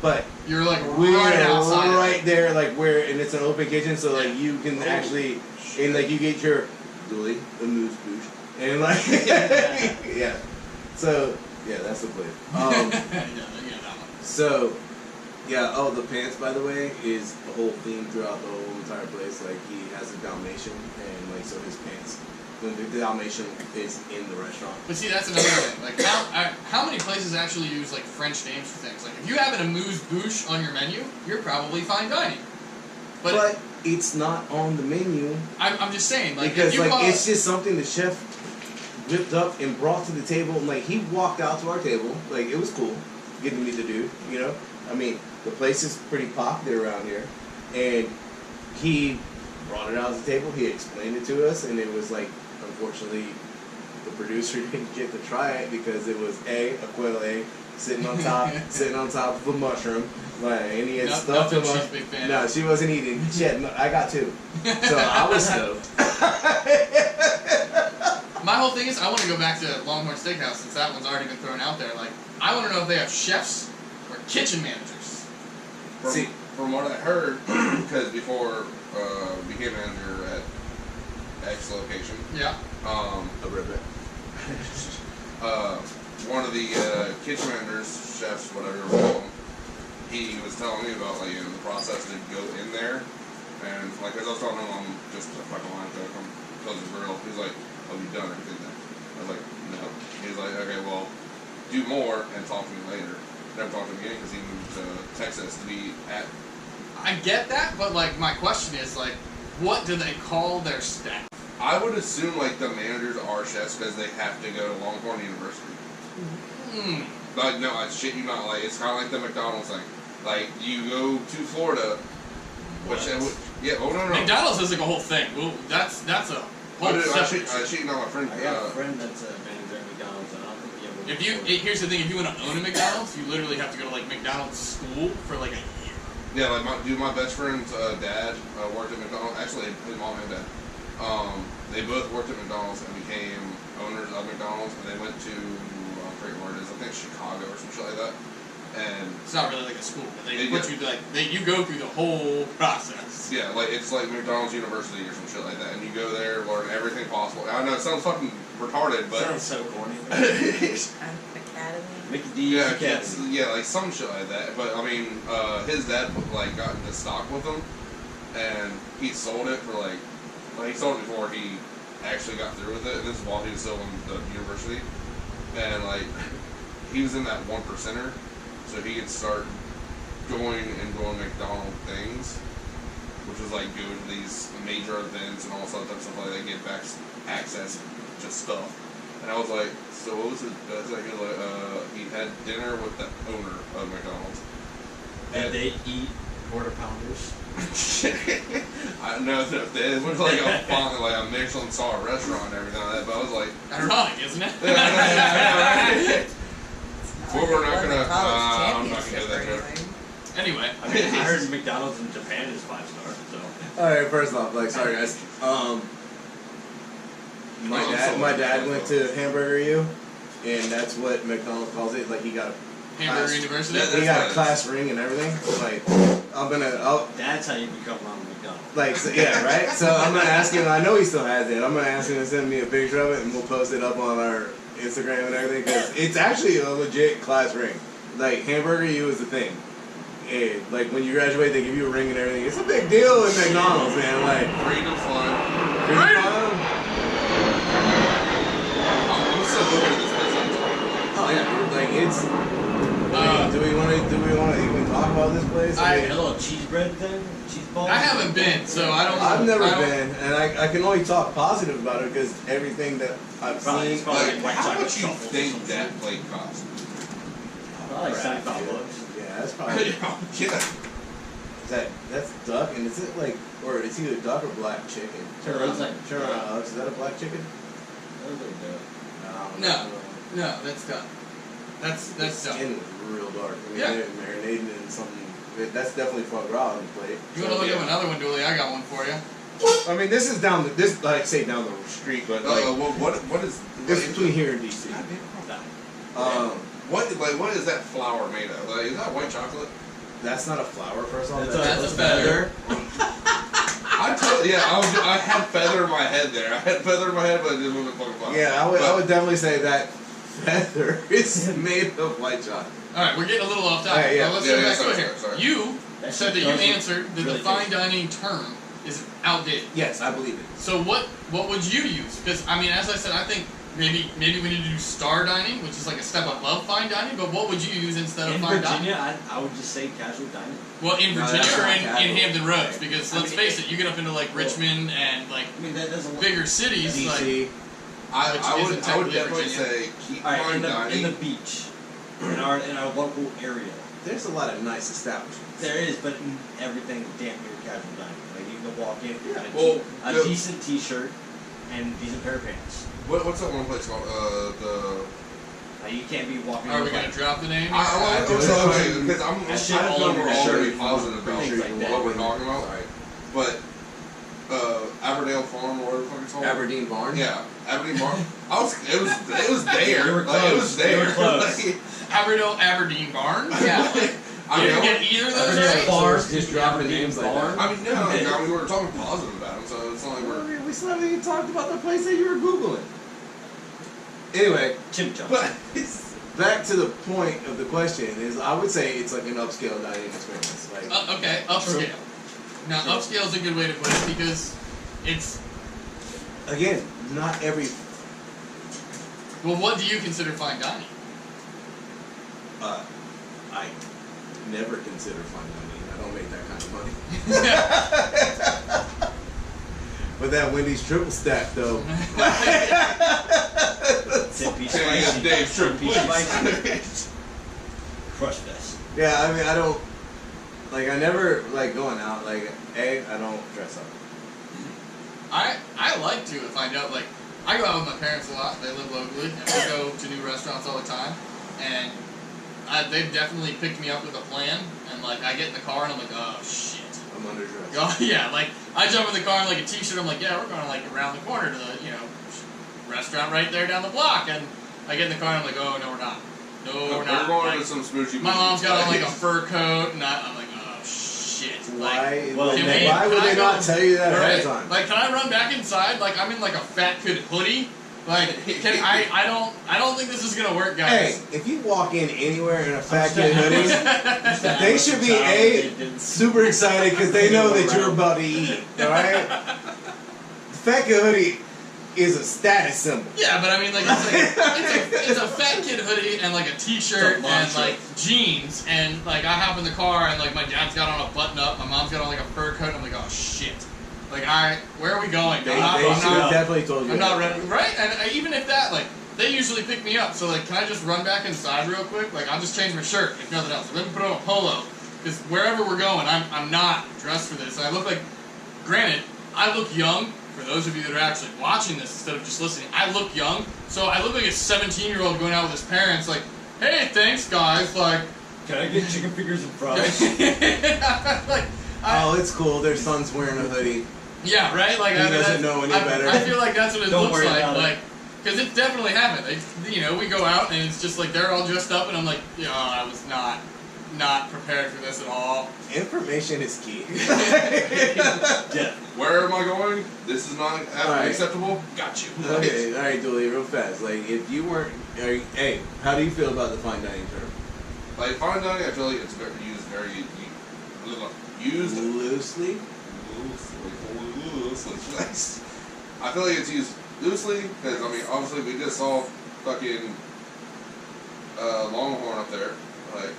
Speaker 1: but
Speaker 3: You're like
Speaker 1: we're
Speaker 3: right outside.
Speaker 1: right there, like and it's an open kitchen, so like you can actually, and like you get your Dooley, the moose boosh, and like yeah. So yeah, that's the place.
Speaker 3: Yeah, that one.
Speaker 1: So yeah. Oh, the pants, by the way, is the whole theme throughout the whole entire place. Like he has a Dalmatian, and like so his pants. The Dalmatian is in the restaurant.
Speaker 3: But see, that's another thing. Like, how many places actually use like French names for things? Like, if you have an amuse-bouche on your menu, you're probably fine dining.
Speaker 1: But it's not on the menu.
Speaker 3: I'm just saying, like,
Speaker 1: because
Speaker 3: if you
Speaker 1: like it's just something the chef whipped up and brought to the table. And like he walked out to our table, like it was cool, getting to meet the dude. You know, I mean, the place is pretty popular around here, and he brought it out to the table. He explained it to us, and it was like. Unfortunately, the producer didn't get to try it because it was a quail egg sitting on top of a mushroom, like, and he had stuffed him up. No, she wasn't eating. She had. I got two, so I was stoked.
Speaker 3: My whole thing is, I want to go back to Longhorn Steakhouse since that one's already been thrown out there. Like, I want to know if they have chefs or kitchen managers.
Speaker 4: From what I heard, because before became manager at X location.
Speaker 3: Yeah.
Speaker 1: A ribbit.
Speaker 4: One of the kitchen managers, chefs, whatever you call them, he was telling me about like the process to go in there, and like as I was telling him, I'm just a fucking line cook, I'm close the grill. He's like, "Oh, you've done everything then?" I was like, "No." He's like, "Okay, well, do more and talk to me later." Never talked to me again because he moved to Texas to be at.
Speaker 3: I get that, but like my question is like, what do they call their staff?
Speaker 4: I would assume like the managers are chefs because they have to go to Longhorn University. Like no, I shit you not. Like it's kind of like the McDonald's thing. Like you go to Florida, which yeah. Oh no.
Speaker 3: McDonald's is like a whole thing. Well, that's a whole.
Speaker 4: I shit you not, my friend.
Speaker 2: I got a friend that's a manager at McDonald's, and I don't think
Speaker 3: here's the thing: if you want to own a McDonald's, you literally have to go to like McDonald's school for like a year.
Speaker 4: Yeah, like my best friend's dad worked at McDonald's. Actually, his mom and dad. They both worked at McDonald's and became owners of McDonald's, and they went to, I forget where it is, I think Chicago or some shit like that. And
Speaker 3: it's not really like a school, but they put you like you go through the whole process.
Speaker 4: Yeah, like it's like McDonald's University or some shit like that, and you go there, learn everything possible. I know it sounds fucking retarded, but
Speaker 2: sounds so corny.
Speaker 5: Academy.
Speaker 2: Mickey D's Academy.
Speaker 4: Yeah, like some shit like that. But I mean, his dad like got into stock with him, and he sold it for like he sold it before he actually got through with it, and this is while he was still in the university, and like he was in that 1%er, so he could start going and doing McDonald's things, which was like go to these major events and all sorts of stuff like that, get back access to stuff, And I was like, so what was his best? Like, he had dinner with the owner of McDonald's.
Speaker 2: And they eat quarter pounders.
Speaker 4: I don't know if it was like a Michelin star restaurant and everything like that, but I was like,
Speaker 3: Ironic, isn't it?
Speaker 4: well, we're not gonna. I'm not gonna
Speaker 5: championship
Speaker 4: do
Speaker 5: or
Speaker 4: that joke.
Speaker 5: anything.
Speaker 3: Anyway,
Speaker 2: I mean, I heard McDonald's in Japan is 5-star, so.
Speaker 1: Alright, first off, like, sorry guys. My dad went to Hamburger U, and that's what McDonald's calls it. Like, he got a
Speaker 3: Hamburger
Speaker 1: class,
Speaker 3: University.
Speaker 1: he got a class ring and everything. Like,
Speaker 2: That's how you become Ronald McDonald.
Speaker 1: like, so, yeah, right? So I'm gonna ask him, I know he still has it, I'm gonna ask him to send me a picture of it, and we'll post it up on our Instagram and everything, because it's actually a legit class ring. Like, Hamburger U is the thing. And, like, when you graduate, they give you a ring and everything. It's a big deal in McDonald's, man. Like,
Speaker 4: Freedom fun. I'm still looking at this place.
Speaker 1: oh yeah, dude, like it's. Do we want to even talk about this place?
Speaker 2: A little cheese bread thing, cheese balls.
Speaker 3: I haven't been, so I don't.
Speaker 1: I've never been, and I can only talk positive about it because everything that I've
Speaker 2: Probably-
Speaker 1: seen.
Speaker 2: probably-
Speaker 4: Like,
Speaker 2: white
Speaker 4: how
Speaker 2: chocolate
Speaker 4: much you
Speaker 2: truffles or
Speaker 4: think
Speaker 2: something.
Speaker 4: that plate cost?
Speaker 2: I like $75.
Speaker 1: Yeah, that's probably.
Speaker 4: Yeah.
Speaker 1: That's duck, and is it like, or it's either duck or black chicken?
Speaker 2: Sure, it looks like
Speaker 1: Sure,
Speaker 2: duck.
Speaker 1: Alex, is that a black chicken?
Speaker 3: No. No, that's done. That's
Speaker 1: The
Speaker 3: done.
Speaker 1: skin was real dark. I mean,
Speaker 3: Yeah.
Speaker 1: they had marinated in something. That's definitely foie gras on the plate.
Speaker 3: You want to look at another one, Dooley? I got one for you.
Speaker 1: I mean, this is down the like say down the street, but like
Speaker 4: what is?
Speaker 1: it's between here and DC.
Speaker 4: What is that flour made of? Like, is that white chocolate?
Speaker 1: That's not a flower, first of all.
Speaker 3: That's a feather.
Speaker 4: I had feather in my head there. I had feather in my head, but it didn't look like flour.
Speaker 1: Yeah, I would definitely say that feather is made of white chocolate.
Speaker 3: Alright, we're getting a little off topic.
Speaker 1: Alright, yeah.
Speaker 3: Well, let's
Speaker 4: Yeah,
Speaker 3: get
Speaker 4: yeah,
Speaker 3: back to
Speaker 4: sorry,
Speaker 3: it here.
Speaker 4: sorry.
Speaker 3: You
Speaker 2: That
Speaker 3: said that
Speaker 2: shit
Speaker 3: you
Speaker 2: doesn't
Speaker 3: answered that
Speaker 2: really
Speaker 3: the fine
Speaker 2: taste
Speaker 3: dining term is outdated.
Speaker 1: Yes, I believe it.
Speaker 3: So what would you use? Because I mean, as I said, I think maybe we need to do star dining, which is like a step above fine dining. But what would you use instead of
Speaker 2: In
Speaker 3: fine dining?
Speaker 2: Virginia, I would just say casual dining.
Speaker 3: Well, in
Speaker 1: No,
Speaker 3: Virginia
Speaker 1: that's
Speaker 3: or
Speaker 1: not
Speaker 3: in
Speaker 1: casual.
Speaker 3: Hampton Roads, because
Speaker 2: I
Speaker 3: let's
Speaker 2: mean,
Speaker 3: face it, you get up into like Richmond and like
Speaker 2: I mean, that doesn't.
Speaker 3: bigger cities, like
Speaker 1: DC.
Speaker 4: I would
Speaker 3: isn't technically
Speaker 4: definitely
Speaker 3: Virginia.
Speaker 4: say keep
Speaker 2: All right,
Speaker 4: fine
Speaker 2: in
Speaker 4: dining.
Speaker 2: the beach, in our local area,
Speaker 1: There's a lot of nice establishments.
Speaker 2: there is, but everything damn near casual dining. Like you can walk in,
Speaker 1: Yeah.
Speaker 2: and
Speaker 4: Well,
Speaker 2: a
Speaker 4: the-
Speaker 2: decent T-shirt and a decent pair of pants.
Speaker 4: What's that one place called?
Speaker 2: You can't be walking.
Speaker 3: are we
Speaker 2: with,
Speaker 3: gonna
Speaker 2: like,
Speaker 3: drop the name?
Speaker 4: Because I'm
Speaker 2: That shit
Speaker 4: trying to
Speaker 2: all
Speaker 4: feel
Speaker 2: over
Speaker 4: we're
Speaker 2: the
Speaker 4: all
Speaker 2: shirt.
Speaker 4: really positive about
Speaker 2: Things like that.
Speaker 4: what we're talking about.
Speaker 1: Sorry.
Speaker 4: But Aberdale Farm, or whatever the fuck it's called.
Speaker 1: Aberdeen Barn.
Speaker 4: Yeah, Aberdeen Farm. It was there.
Speaker 2: You were
Speaker 4: Like, it was
Speaker 2: close. You
Speaker 4: there.
Speaker 2: were close.
Speaker 4: Like,
Speaker 3: Aberdeen Barn?
Speaker 4: yeah.
Speaker 3: You didn't
Speaker 4: know.
Speaker 3: get either of those
Speaker 2: Aberdeen
Speaker 3: right?
Speaker 2: Farm.
Speaker 1: Just dropping names like that.
Speaker 4: I mean, no, I mean, we were talking positive about him, so it's not like we're.
Speaker 1: We still haven't even talked about the place that you were Googling. Anyway,
Speaker 2: chimchar.
Speaker 4: But
Speaker 1: back to the point of the question is I would say it's like an upscale dining experience. Like
Speaker 3: Okay, upscale. Now,
Speaker 1: True.
Speaker 3: upscale is a good way to put it because it's.
Speaker 1: again, not every
Speaker 3: Well, what do you consider fine dining?
Speaker 1: I never consider fine dining. I don't make that kind of money. But that Wendy's triple stack though.
Speaker 2: Tippy
Speaker 4: Can I get
Speaker 2: spicy.
Speaker 4: Dave Shrimp,
Speaker 2: Tippy
Speaker 4: please?
Speaker 2: spicy. Crush fest.
Speaker 1: Yeah, I mean I don't like I never like going out, like I don't dress up.
Speaker 3: I like to find out, like, I go out with my parents a lot, they live locally, and we go to new restaurants all the time, and they've definitely picked me up with a plan, and like, I get in the car and I'm like, oh shit.
Speaker 1: I'm underdressed.
Speaker 3: Oh, yeah, like, I jump in the car in like a t-shirt, I'm like, yeah, we're going like around the corner to the, restaurant right there down the block, and I get in the car and I'm like, oh, no, we're not. No, we're not.
Speaker 4: We're going
Speaker 3: Like,
Speaker 4: to some smoochy.
Speaker 3: my mom's got on like a fur coat, and I'm like, oh shit.
Speaker 1: Why?
Speaker 2: Well,
Speaker 3: Can
Speaker 1: why would
Speaker 3: can I
Speaker 1: they
Speaker 3: go-
Speaker 1: not tell you that ahead
Speaker 3: Right?
Speaker 1: of time?
Speaker 3: Like, can I run back inside? Like, I'm in like a fat kid hoodie. Like, I don't think this is gonna work,
Speaker 1: Hey,
Speaker 3: guys.
Speaker 1: if you walk in anywhere in a fat kid hoodie,
Speaker 2: Stand
Speaker 1: they
Speaker 2: with
Speaker 1: should
Speaker 2: the
Speaker 1: be
Speaker 2: child, didn't-
Speaker 1: super excited because they know that you're about to eat. All right? The fat kid hoodie is a status symbol.
Speaker 3: Yeah, but I mean, like, it's a fat kid hoodie and like a t-shirt
Speaker 2: It's a
Speaker 3: and
Speaker 2: mantra.
Speaker 3: like jeans, and like I hop in the car and like my dad's got on a button up, my mom's got on like a fur coat. I'm like, oh shit. Like, where are we going?
Speaker 1: They
Speaker 3: I'm
Speaker 1: should
Speaker 3: not,
Speaker 1: have definitely told you.
Speaker 3: I'm not
Speaker 1: that.
Speaker 3: ready, right? And even if that, like, they usually pick me up. So like, can I just run back inside real quick? Like, I'll just change my shirt if nothing else. Let me put on a polo because wherever we're going, I'm not dressed for this. I look like, granted, I look young. For those of you that are actually watching this instead of just listening, I look young. So I look like a 17-year-old going out with his parents, like, hey, thanks guys, like.
Speaker 2: Can I get chicken fingers and fries?
Speaker 3: Like,
Speaker 1: oh, it's cool. Their son's wearing a hoodie.
Speaker 3: Yeah, right. Like
Speaker 1: He doesn't know any better.
Speaker 3: I feel like that's what it
Speaker 2: Don't
Speaker 3: looks
Speaker 2: worry
Speaker 3: like.
Speaker 2: about it.
Speaker 3: Like, because it definitely happened. We go out and it's just like they're all dressed up, and I'm like, yeah, I was not prepared for this at all.
Speaker 1: Information is key.
Speaker 2: Yeah.
Speaker 4: Where am I going? This is not
Speaker 1: Alright.
Speaker 4: acceptable. Got you.
Speaker 1: Okay, all right, Dooley, real fast. Like, if you weren't, hey, how do you feel about the fine dining term?
Speaker 4: Like fine dining, I feel like it's used
Speaker 1: Loosely.
Speaker 4: loosely. I feel like it's used loosely because I mean, obviously, we just saw fucking Longhorn up there. Like,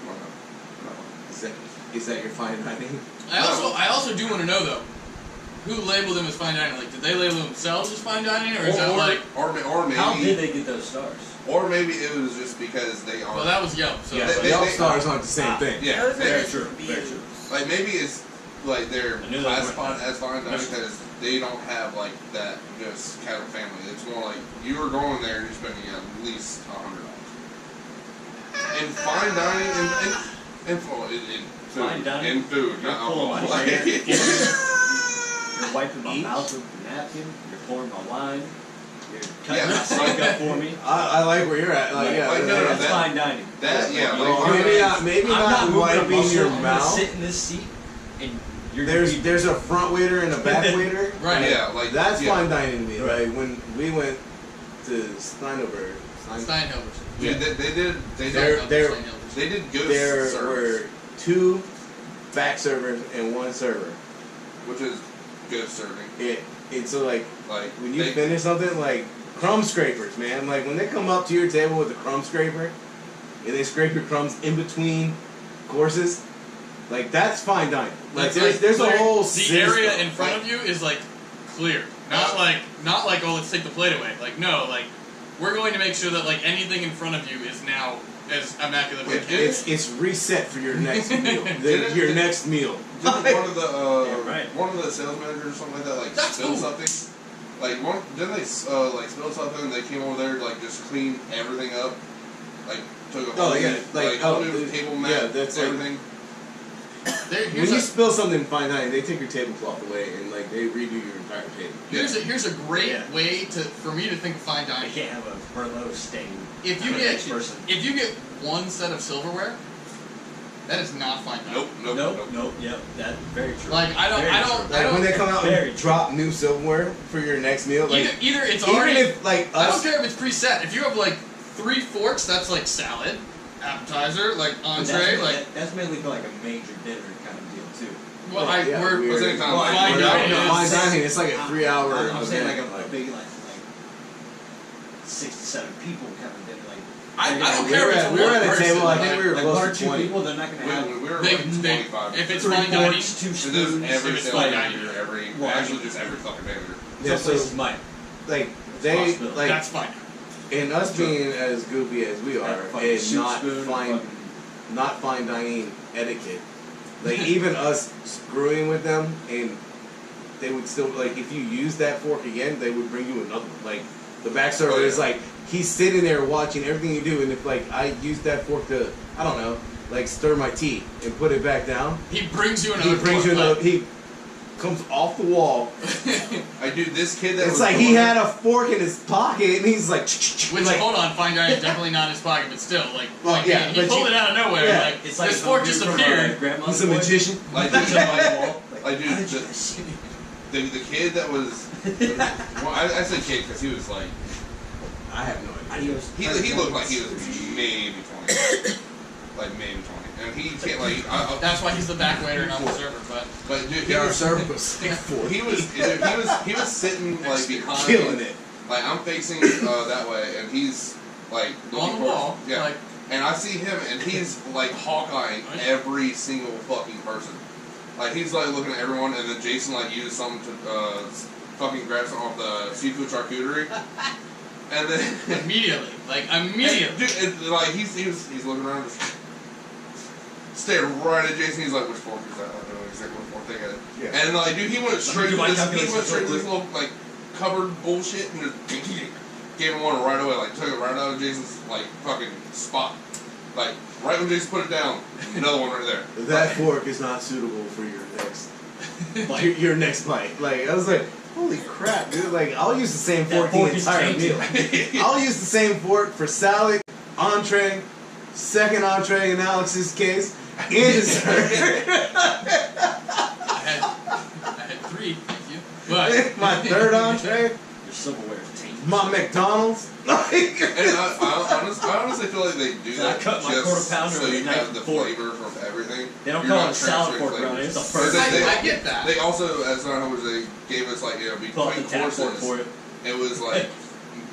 Speaker 4: come on now.
Speaker 1: Is that your fine dining?
Speaker 3: I also do want to know though, who labeled them as fine dining? Like, did they label themselves as fine dining, or is that like?
Speaker 4: Or maybe.
Speaker 2: How did they get those stars?
Speaker 4: Or maybe it was just because they are.
Speaker 3: Well, that was Yelp. So
Speaker 1: Yeah,
Speaker 4: They-
Speaker 1: but
Speaker 4: they-
Speaker 1: Yelp
Speaker 4: they-
Speaker 1: stars aren't the same thing.
Speaker 4: Yeah,
Speaker 5: Those are
Speaker 2: Very
Speaker 5: just
Speaker 2: true. Very
Speaker 5: reviews.
Speaker 2: true.
Speaker 4: like maybe it's like they're
Speaker 2: I knew that
Speaker 4: classified as fine dining because they don't have like that just kind of family. It's more like you are going there and you're spending at least $100. In fine dining in food,
Speaker 2: Fine dining?
Speaker 4: in food,
Speaker 2: You're
Speaker 4: not
Speaker 2: pulling my
Speaker 4: alcohol.
Speaker 2: chair. You're wiping my mouth with a napkin. You're pouring my wine. You're cutting
Speaker 4: Yeah.
Speaker 2: my steak up for me.
Speaker 1: I like where you're at. Like, yeah,
Speaker 4: Like, no, no,
Speaker 2: That's
Speaker 4: that-
Speaker 2: fine dining.
Speaker 4: That yeah,
Speaker 1: Well,
Speaker 4: like,
Speaker 1: maybe
Speaker 2: I'm
Speaker 1: not
Speaker 2: moving a
Speaker 1: wiping
Speaker 2: muscle.
Speaker 1: your
Speaker 2: I'm gonna
Speaker 1: mouth.
Speaker 2: sit in this seat, and you're gonna be
Speaker 1: There's a front waiter and a back waiter.
Speaker 3: Right.
Speaker 4: yeah, like
Speaker 1: That's
Speaker 4: yeah.
Speaker 1: fine dining to me.
Speaker 2: Right.
Speaker 1: Like when we went to Steinberg,
Speaker 3: Steinhilber's.
Speaker 4: Dude, they did
Speaker 1: There-
Speaker 4: they did ghost
Speaker 1: there
Speaker 4: service,
Speaker 1: were 2 back servers and 1 server.
Speaker 4: which is ghost serving.
Speaker 1: And so like
Speaker 4: Like
Speaker 1: when you
Speaker 4: they,
Speaker 1: finish something, like crumb scrapers, man. Like when they come up to your table with a crumb scraper and they scrape your crumbs in between courses, like that's fine dining. Like there's a
Speaker 3: clear-
Speaker 1: whole
Speaker 3: the area
Speaker 1: system.
Speaker 3: in front of you is like clear, not like oh, let's take the plate away. Like no, like we're going to make sure that like anything in front of you is now as immaculately clean.
Speaker 1: It's reset for your next meal.
Speaker 4: Didn't-
Speaker 1: Your next meal.
Speaker 4: didn't one of the
Speaker 2: Yeah, right.
Speaker 4: one of the sales managers or something like that like
Speaker 3: That's
Speaker 4: spill
Speaker 3: cool.
Speaker 4: something. Like didn't they like spill something? And they came over there like just cleaned everything up, like took a whole
Speaker 1: Oh, yeah,
Speaker 4: new,
Speaker 1: like,
Speaker 4: whole
Speaker 1: oh,
Speaker 4: new
Speaker 1: the-
Speaker 4: table
Speaker 1: yeah,
Speaker 4: mat,
Speaker 1: that's like-
Speaker 4: everything.
Speaker 1: When
Speaker 3: Here's
Speaker 1: you
Speaker 3: a,
Speaker 1: spill something in fine dining, they take your tablecloth away and like they redo your entire table.
Speaker 3: here's a great
Speaker 2: Yeah.
Speaker 3: way for me to think of fine
Speaker 2: I
Speaker 3: dining.
Speaker 2: can't have a Merlot stain.
Speaker 3: If you
Speaker 2: on the
Speaker 3: get
Speaker 2: next person.
Speaker 3: if you get 1 set of silverware, that is not fine dining.
Speaker 4: Nope.
Speaker 2: Yep, that's very true.
Speaker 3: Like I don't
Speaker 2: Very
Speaker 3: I don't
Speaker 2: true.
Speaker 3: I
Speaker 1: Like when
Speaker 3: don't
Speaker 1: they come out
Speaker 2: Very
Speaker 1: and
Speaker 2: true.
Speaker 1: drop new silverware for your next meal, like
Speaker 3: either it's
Speaker 1: even
Speaker 3: already
Speaker 1: if like
Speaker 3: I don't
Speaker 1: us,
Speaker 3: care if it's preset. If you have like 3 forks, that's like salad, appetizer, like
Speaker 2: But
Speaker 3: entree,
Speaker 2: that's,
Speaker 3: like
Speaker 2: that's mainly for like a major dinner kind of deal too.
Speaker 3: well,
Speaker 1: yeah,
Speaker 3: we're
Speaker 1: we're-
Speaker 4: Same time,
Speaker 2: Well,
Speaker 4: like,
Speaker 3: fine
Speaker 4: we're
Speaker 3: dining
Speaker 4: not-
Speaker 3: is-
Speaker 1: fine dining, it's like a 3-hour
Speaker 2: I'm saying like
Speaker 1: event.
Speaker 2: a big like 6 to 7 people kind of dinner. Like
Speaker 3: I don't
Speaker 1: we
Speaker 3: care
Speaker 1: were
Speaker 3: if it's
Speaker 1: at- we were
Speaker 3: one
Speaker 1: at a
Speaker 3: person,
Speaker 1: table, I
Speaker 3: like,
Speaker 1: think we were
Speaker 2: like
Speaker 1: close
Speaker 2: 1 or
Speaker 1: to
Speaker 2: 2
Speaker 1: 20.
Speaker 2: people, they're not gonna have
Speaker 4: We were
Speaker 3: They-
Speaker 4: like
Speaker 3: they-
Speaker 4: 25.
Speaker 3: if it's
Speaker 2: 3
Speaker 3: fine dining,
Speaker 2: forks, 2
Speaker 4: It is
Speaker 2: spoons.
Speaker 4: every
Speaker 3: if it's
Speaker 4: sales
Speaker 3: fine
Speaker 4: manager,
Speaker 3: dining.
Speaker 4: every
Speaker 2: Well,
Speaker 4: actually just every fucking manager.
Speaker 1: Yeah,
Speaker 2: Some
Speaker 1: so
Speaker 2: places might.
Speaker 1: like they
Speaker 2: Possibility.
Speaker 1: like
Speaker 3: that's fine.
Speaker 1: and us being as goofy as we are
Speaker 2: That fucking
Speaker 1: and
Speaker 2: soup spoon,
Speaker 1: not fine dining etiquette. Like even us screwing with them and they would still like if you use that fork again, they would bring you another one. Like the back server
Speaker 4: Oh, yeah.
Speaker 1: is like he's sitting there watching everything you do, and if like I use that fork to I don't know like stir my tea and put it back down,
Speaker 3: He brings you another.
Speaker 1: he brings you
Speaker 3: fork,
Speaker 1: another. He comes off the wall.
Speaker 3: like-
Speaker 4: I do this kid that
Speaker 1: It's
Speaker 4: was
Speaker 1: like he
Speaker 4: going-
Speaker 1: had a fork in his pocket, and he's like,
Speaker 3: Which
Speaker 1: like,
Speaker 3: hold on, fine dining is definitely not in his pocket, but still, like,
Speaker 1: Well,
Speaker 3: like
Speaker 1: yeah,
Speaker 3: he
Speaker 1: but
Speaker 3: pulled
Speaker 1: you-
Speaker 3: it out of nowhere.
Speaker 1: yeah,
Speaker 3: Like
Speaker 2: It's like
Speaker 3: this fork just appeared.
Speaker 1: he's a magician.
Speaker 4: Like,
Speaker 2: Like,
Speaker 4: dude,
Speaker 2: like,
Speaker 4: dude,
Speaker 2: how did you
Speaker 4: the-
Speaker 2: guys see me?
Speaker 4: the kid that was well, I said kid because he was like
Speaker 1: I have no idea.
Speaker 2: Adios.
Speaker 4: he looked like he was maybe 20, like maybe 20, and he can't like
Speaker 3: That's why he's the back waiter, not the server.
Speaker 4: but dude, he
Speaker 1: Yeah, our
Speaker 4: was
Speaker 1: server was like 40.
Speaker 4: he was sitting like behind
Speaker 1: killing it.
Speaker 4: like I'm facing that way and he's like
Speaker 3: On
Speaker 4: looking
Speaker 3: the wall,
Speaker 4: towards- yeah.
Speaker 3: like
Speaker 4: And I see him, and he's like Hawkeyeing every single fucking person. Like he's like looking at everyone, and then Jason like used something to fucking grab some off the seafood charcuterie, And then
Speaker 3: Immediately.
Speaker 4: dude, like he's looking around, just stared right at Jason. He's like, "Which fork is that?" I don't know exactly what fork they got.
Speaker 1: Yeah.
Speaker 4: And like, dude, he went straight to
Speaker 2: do my
Speaker 4: this. He went
Speaker 2: calculations
Speaker 4: straight to
Speaker 2: real
Speaker 4: this little like cupboard bullshit and just gave him one right away. Like took it right out of Jason's like fucking spot. Like right when Jason put it down, another one right there.
Speaker 1: That fork is not suitable for your next your next bite. Like I was like, holy crap, dude! Like I'll use the same fork the entire meal. I'll use the same fork for salad, entree, second entree in Alex's case, and dessert.
Speaker 3: I had 3, thank you. But
Speaker 1: My third entree,
Speaker 2: Your silverware is tainted.
Speaker 1: my McDonald's.
Speaker 4: And I honestly feel like they do
Speaker 2: So I
Speaker 4: that
Speaker 2: cut my
Speaker 4: just
Speaker 2: quarter pounder
Speaker 4: so
Speaker 2: with a
Speaker 4: you
Speaker 2: knife
Speaker 4: have
Speaker 2: and
Speaker 4: the
Speaker 2: fork.
Speaker 4: flavor from everything.
Speaker 2: They don't
Speaker 4: You're
Speaker 2: call
Speaker 4: not
Speaker 2: it salad
Speaker 4: transferring
Speaker 2: fork around here.
Speaker 4: flavors.
Speaker 2: It's a
Speaker 4: Because
Speaker 2: first.
Speaker 3: I get that.
Speaker 4: They also, as I know, they gave us like
Speaker 2: Call it
Speaker 4: between
Speaker 2: the tap fork
Speaker 4: courses.
Speaker 2: for it.
Speaker 4: It was like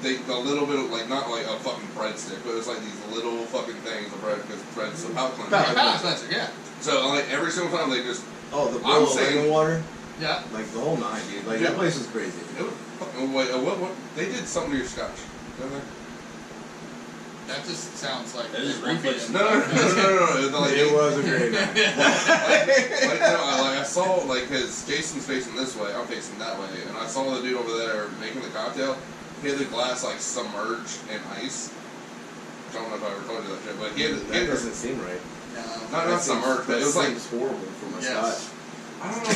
Speaker 4: a little bit of like not like a fucking breadstick, but it was like these little fucking things of bread because bread's a palate cleanser.
Speaker 3: yeah, palate cleanser, yeah.
Speaker 4: So like every single time they just
Speaker 1: Oh, the
Speaker 4: I'm
Speaker 1: bowl of
Speaker 4: saying-
Speaker 1: lemon water,
Speaker 3: Yeah.
Speaker 1: like the whole 9, dude. Like
Speaker 4: Dude.
Speaker 1: that place was crazy.
Speaker 4: it was fucking wait what they did something to your scotch. Didn't they?
Speaker 3: That just sounds like
Speaker 2: There's
Speaker 3: a
Speaker 2: one
Speaker 3: creepy.
Speaker 2: place-
Speaker 4: No. Like,
Speaker 1: It was a great night.
Speaker 4: I saw like his Jason's facing this way, I'm facing that way, and I saw the dude over there making the cocktail. He had the glass like submerged in ice. I don't know if I ever told you that shit, but he had
Speaker 1: That doesn't seem right.
Speaker 3: No.
Speaker 4: not
Speaker 1: That seems-
Speaker 4: submerged, but
Speaker 1: that
Speaker 4: it was like
Speaker 1: seems horrible for my
Speaker 3: Yes.
Speaker 1: scotch.
Speaker 4: I don't know.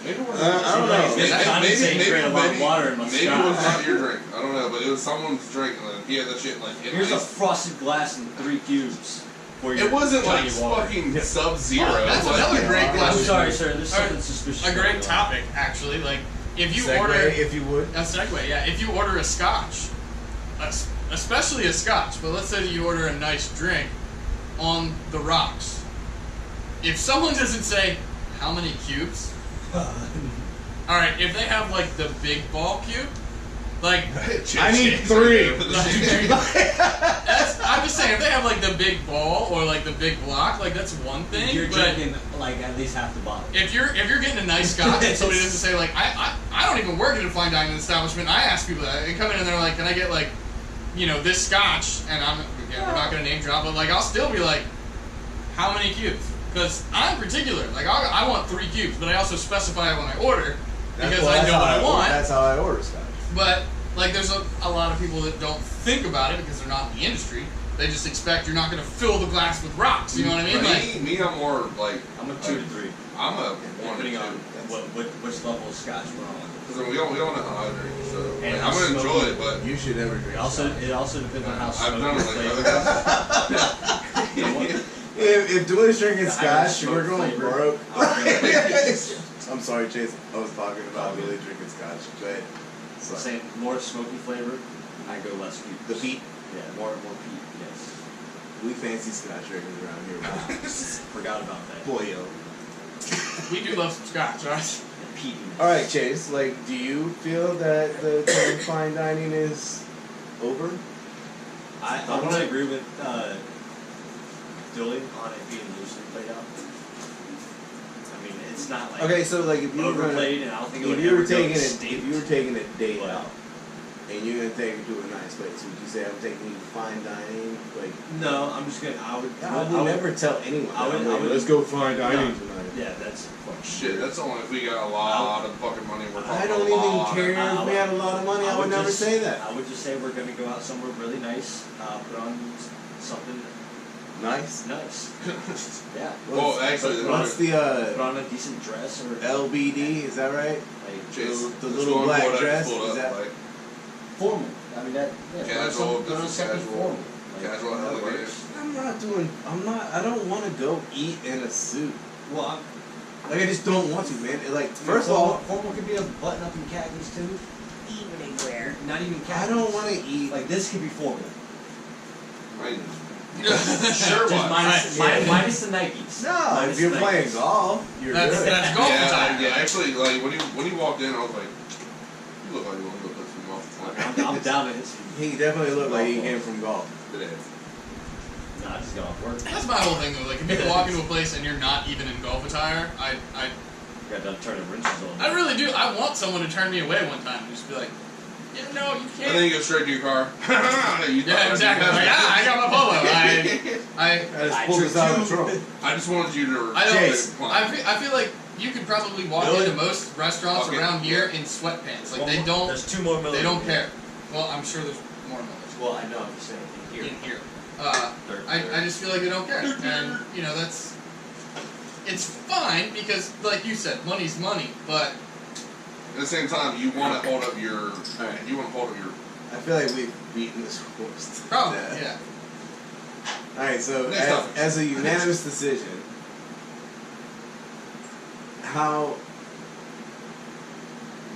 Speaker 4: Maybe it wasn't.
Speaker 1: I don't know.
Speaker 2: Maybe a lot of water in my
Speaker 4: maybe it was
Speaker 2: scotch.
Speaker 4: not your drink. I don't know, but it was someone's drink, and he had that shit like in
Speaker 2: Here's a
Speaker 4: ice.
Speaker 2: frosted glass and 3 cubes. For your
Speaker 4: It wasn't like
Speaker 2: Johnny Water.
Speaker 4: fucking Sub-Zero.
Speaker 3: That's
Speaker 4: like,
Speaker 3: another great
Speaker 2: I'm
Speaker 3: question.
Speaker 2: sorry, sir. There's
Speaker 3: Alright,
Speaker 2: something suspicious.
Speaker 3: A
Speaker 2: going
Speaker 3: great
Speaker 2: on.
Speaker 3: topic, actually. Like, if you
Speaker 1: Segue,
Speaker 3: order
Speaker 1: if you would.
Speaker 3: a segue, yeah. If you order a scotch, especially a scotch, but let's say that you order a nice drink on the rocks. If someone doesn't say how many cubes, all right. If they have like the big ball cube, like
Speaker 1: I need 3.
Speaker 3: I'm just saying, if they have like the big ball or like the big block, like that's one thing.
Speaker 2: You're
Speaker 3: but
Speaker 2: drinking like at least half the bottle.
Speaker 3: if you're getting a nice scotch and somebody doesn't say like I don't even work at a fine dining establishment, I ask people that. They come in and they're like, can I get like, this scotch? And we're not gonna name drop, but like I'll still be like, how many cubes? Because I'm particular. Like I want 3 cubes, but I also specify it when I order because I know what I want.
Speaker 1: That's how I order scotch.
Speaker 3: But like there's a lot of people that don't think about it because they're not in the industry. They just expect you're not gonna fill the glass with rocks. You know what I mean? Like,
Speaker 4: Me, I'm more like
Speaker 2: I'm a 2 to 3.
Speaker 4: I'm a 1
Speaker 2: Depending
Speaker 4: to 2.
Speaker 2: on which level of scotch we're on.
Speaker 4: Because we don't know how I drink, so
Speaker 2: And
Speaker 4: like,
Speaker 2: how
Speaker 4: I'm gonna enjoy
Speaker 2: smoky-
Speaker 4: it, but
Speaker 1: You should never drink scotch.
Speaker 2: It also depends on how
Speaker 4: I've done
Speaker 2: smoky
Speaker 4: it
Speaker 2: the
Speaker 4: like
Speaker 2: flavor
Speaker 4: other
Speaker 2: is.
Speaker 4: guys.
Speaker 1: If Dwayne's drinking
Speaker 2: The Irish
Speaker 1: scotch, we're
Speaker 2: smoke
Speaker 1: going
Speaker 2: flavor.
Speaker 1: broke.
Speaker 2: I'll
Speaker 1: I'm sorry, Chase. I was talking about really drinking scotch, but
Speaker 2: Same, more smoky flavor, I go less peat.
Speaker 1: the peat.
Speaker 2: Yeah, more peat, yes.
Speaker 1: We fancy scotch drinkers around here.
Speaker 2: Forgot about that.
Speaker 1: Boy, yo.
Speaker 3: we do love some scotch, right?
Speaker 2: And peatiness.
Speaker 1: All right, Chase. Like, do you feel that the term fine dining is over?
Speaker 2: I want to agree with Dilly on it being loosely played out. I mean, it's not like
Speaker 1: Okay, so like if you were gonna,
Speaker 2: overplayed, and I don't think it would
Speaker 1: if you were
Speaker 2: ever go
Speaker 1: taking it,
Speaker 2: extinct.
Speaker 1: if you were taking a date
Speaker 2: But-
Speaker 1: out, and you're gonna take it to a nice place, would you say I'm taking you to fine dining? Like,
Speaker 2: No, I'm just gonna. I would
Speaker 1: never tell anyone.
Speaker 2: I would-
Speaker 1: I'm like,
Speaker 2: I would-
Speaker 1: let's go fine dining
Speaker 2: No.
Speaker 1: tonight.
Speaker 2: Yeah, that's fucking
Speaker 4: Shit, that's only if we got a lot of fucking money. We're talking
Speaker 1: I don't
Speaker 4: a
Speaker 1: even
Speaker 4: lot
Speaker 1: care
Speaker 2: I
Speaker 1: if we
Speaker 2: would-
Speaker 1: had a lot of money. I would never
Speaker 2: just
Speaker 1: say that.
Speaker 2: I would just say we're gonna go out somewhere really nice. Put on something
Speaker 1: Nice.
Speaker 2: nice. Yeah.
Speaker 4: Well, actually,
Speaker 1: What's
Speaker 2: Put
Speaker 1: the
Speaker 2: on a decent dress or
Speaker 1: LBD? Is that right?
Speaker 2: like
Speaker 4: Chase,
Speaker 1: the
Speaker 4: this
Speaker 1: little
Speaker 4: one
Speaker 1: black
Speaker 4: pulled up,
Speaker 1: dress,
Speaker 4: pulled
Speaker 1: is
Speaker 4: up,
Speaker 1: that-
Speaker 4: like,
Speaker 2: formal. I mean that. Yeah,
Speaker 4: Casual,
Speaker 2: Put on
Speaker 4: this is
Speaker 2: something
Speaker 4: casual.
Speaker 2: formal.
Speaker 4: Casual,
Speaker 2: that
Speaker 4: elevated.
Speaker 2: works.
Speaker 1: I don't want to go eat in a suit.
Speaker 2: Well,
Speaker 1: Like, I just don't want to, man. Like, first of all,
Speaker 2: formal could be a button up and khakis too.
Speaker 5: Evening wear.
Speaker 2: Not even khakis.
Speaker 1: I don't want to eat.
Speaker 2: Like this could be formal.
Speaker 4: right.
Speaker 3: Sure,
Speaker 2: Just minus,
Speaker 1: Yeah.
Speaker 2: minus the Nikes.
Speaker 1: No,
Speaker 2: Minus
Speaker 1: if you're
Speaker 2: the
Speaker 1: playing
Speaker 2: Nikes.
Speaker 1: golf, you're
Speaker 3: That's
Speaker 1: good.
Speaker 3: that's golf attire.
Speaker 4: Yeah, actually, like when he walked in, I was like, you look like you want to go play some golf.
Speaker 2: I'm down to his feet.
Speaker 1: He definitely looked like he came from golf.
Speaker 4: Today.
Speaker 2: Nah, I just got off work.
Speaker 3: That's my whole thing though. Like if you walk into a place and you're not even in golf attire, I
Speaker 2: Got done turning wrenches on.
Speaker 3: really do. I want someone to turn me away one time and just be like, Yeah, no, you
Speaker 4: And
Speaker 3: can't.
Speaker 4: then you go straight to your car.
Speaker 3: Yeah, exactly. Like, I got my polo.
Speaker 1: I just pulled this out of the trunk.
Speaker 4: I just wanted you to.
Speaker 3: I don't.
Speaker 1: Chase.
Speaker 3: I feel like you could probably walk
Speaker 1: Really?
Speaker 3: into most restaurants
Speaker 4: Okay.
Speaker 3: around here in sweatpants. Like they don't.
Speaker 2: There's 2 more
Speaker 3: They don't care. Well, I'm sure there's more Millers
Speaker 2: Well, I know. I'm just saying in here.
Speaker 3: in here.
Speaker 2: Third.
Speaker 3: I just feel like they don't care, and you know it's fine because, like you said, money's money. But
Speaker 4: At the same time, you want to hold up your.
Speaker 1: Alright.
Speaker 4: You want to hold up your.
Speaker 1: I feel like we've beaten this horse. to
Speaker 3: probably,
Speaker 1: death.
Speaker 3: yeah.
Speaker 1: Alright, so
Speaker 4: Next topic.
Speaker 1: as a unanimous decision, how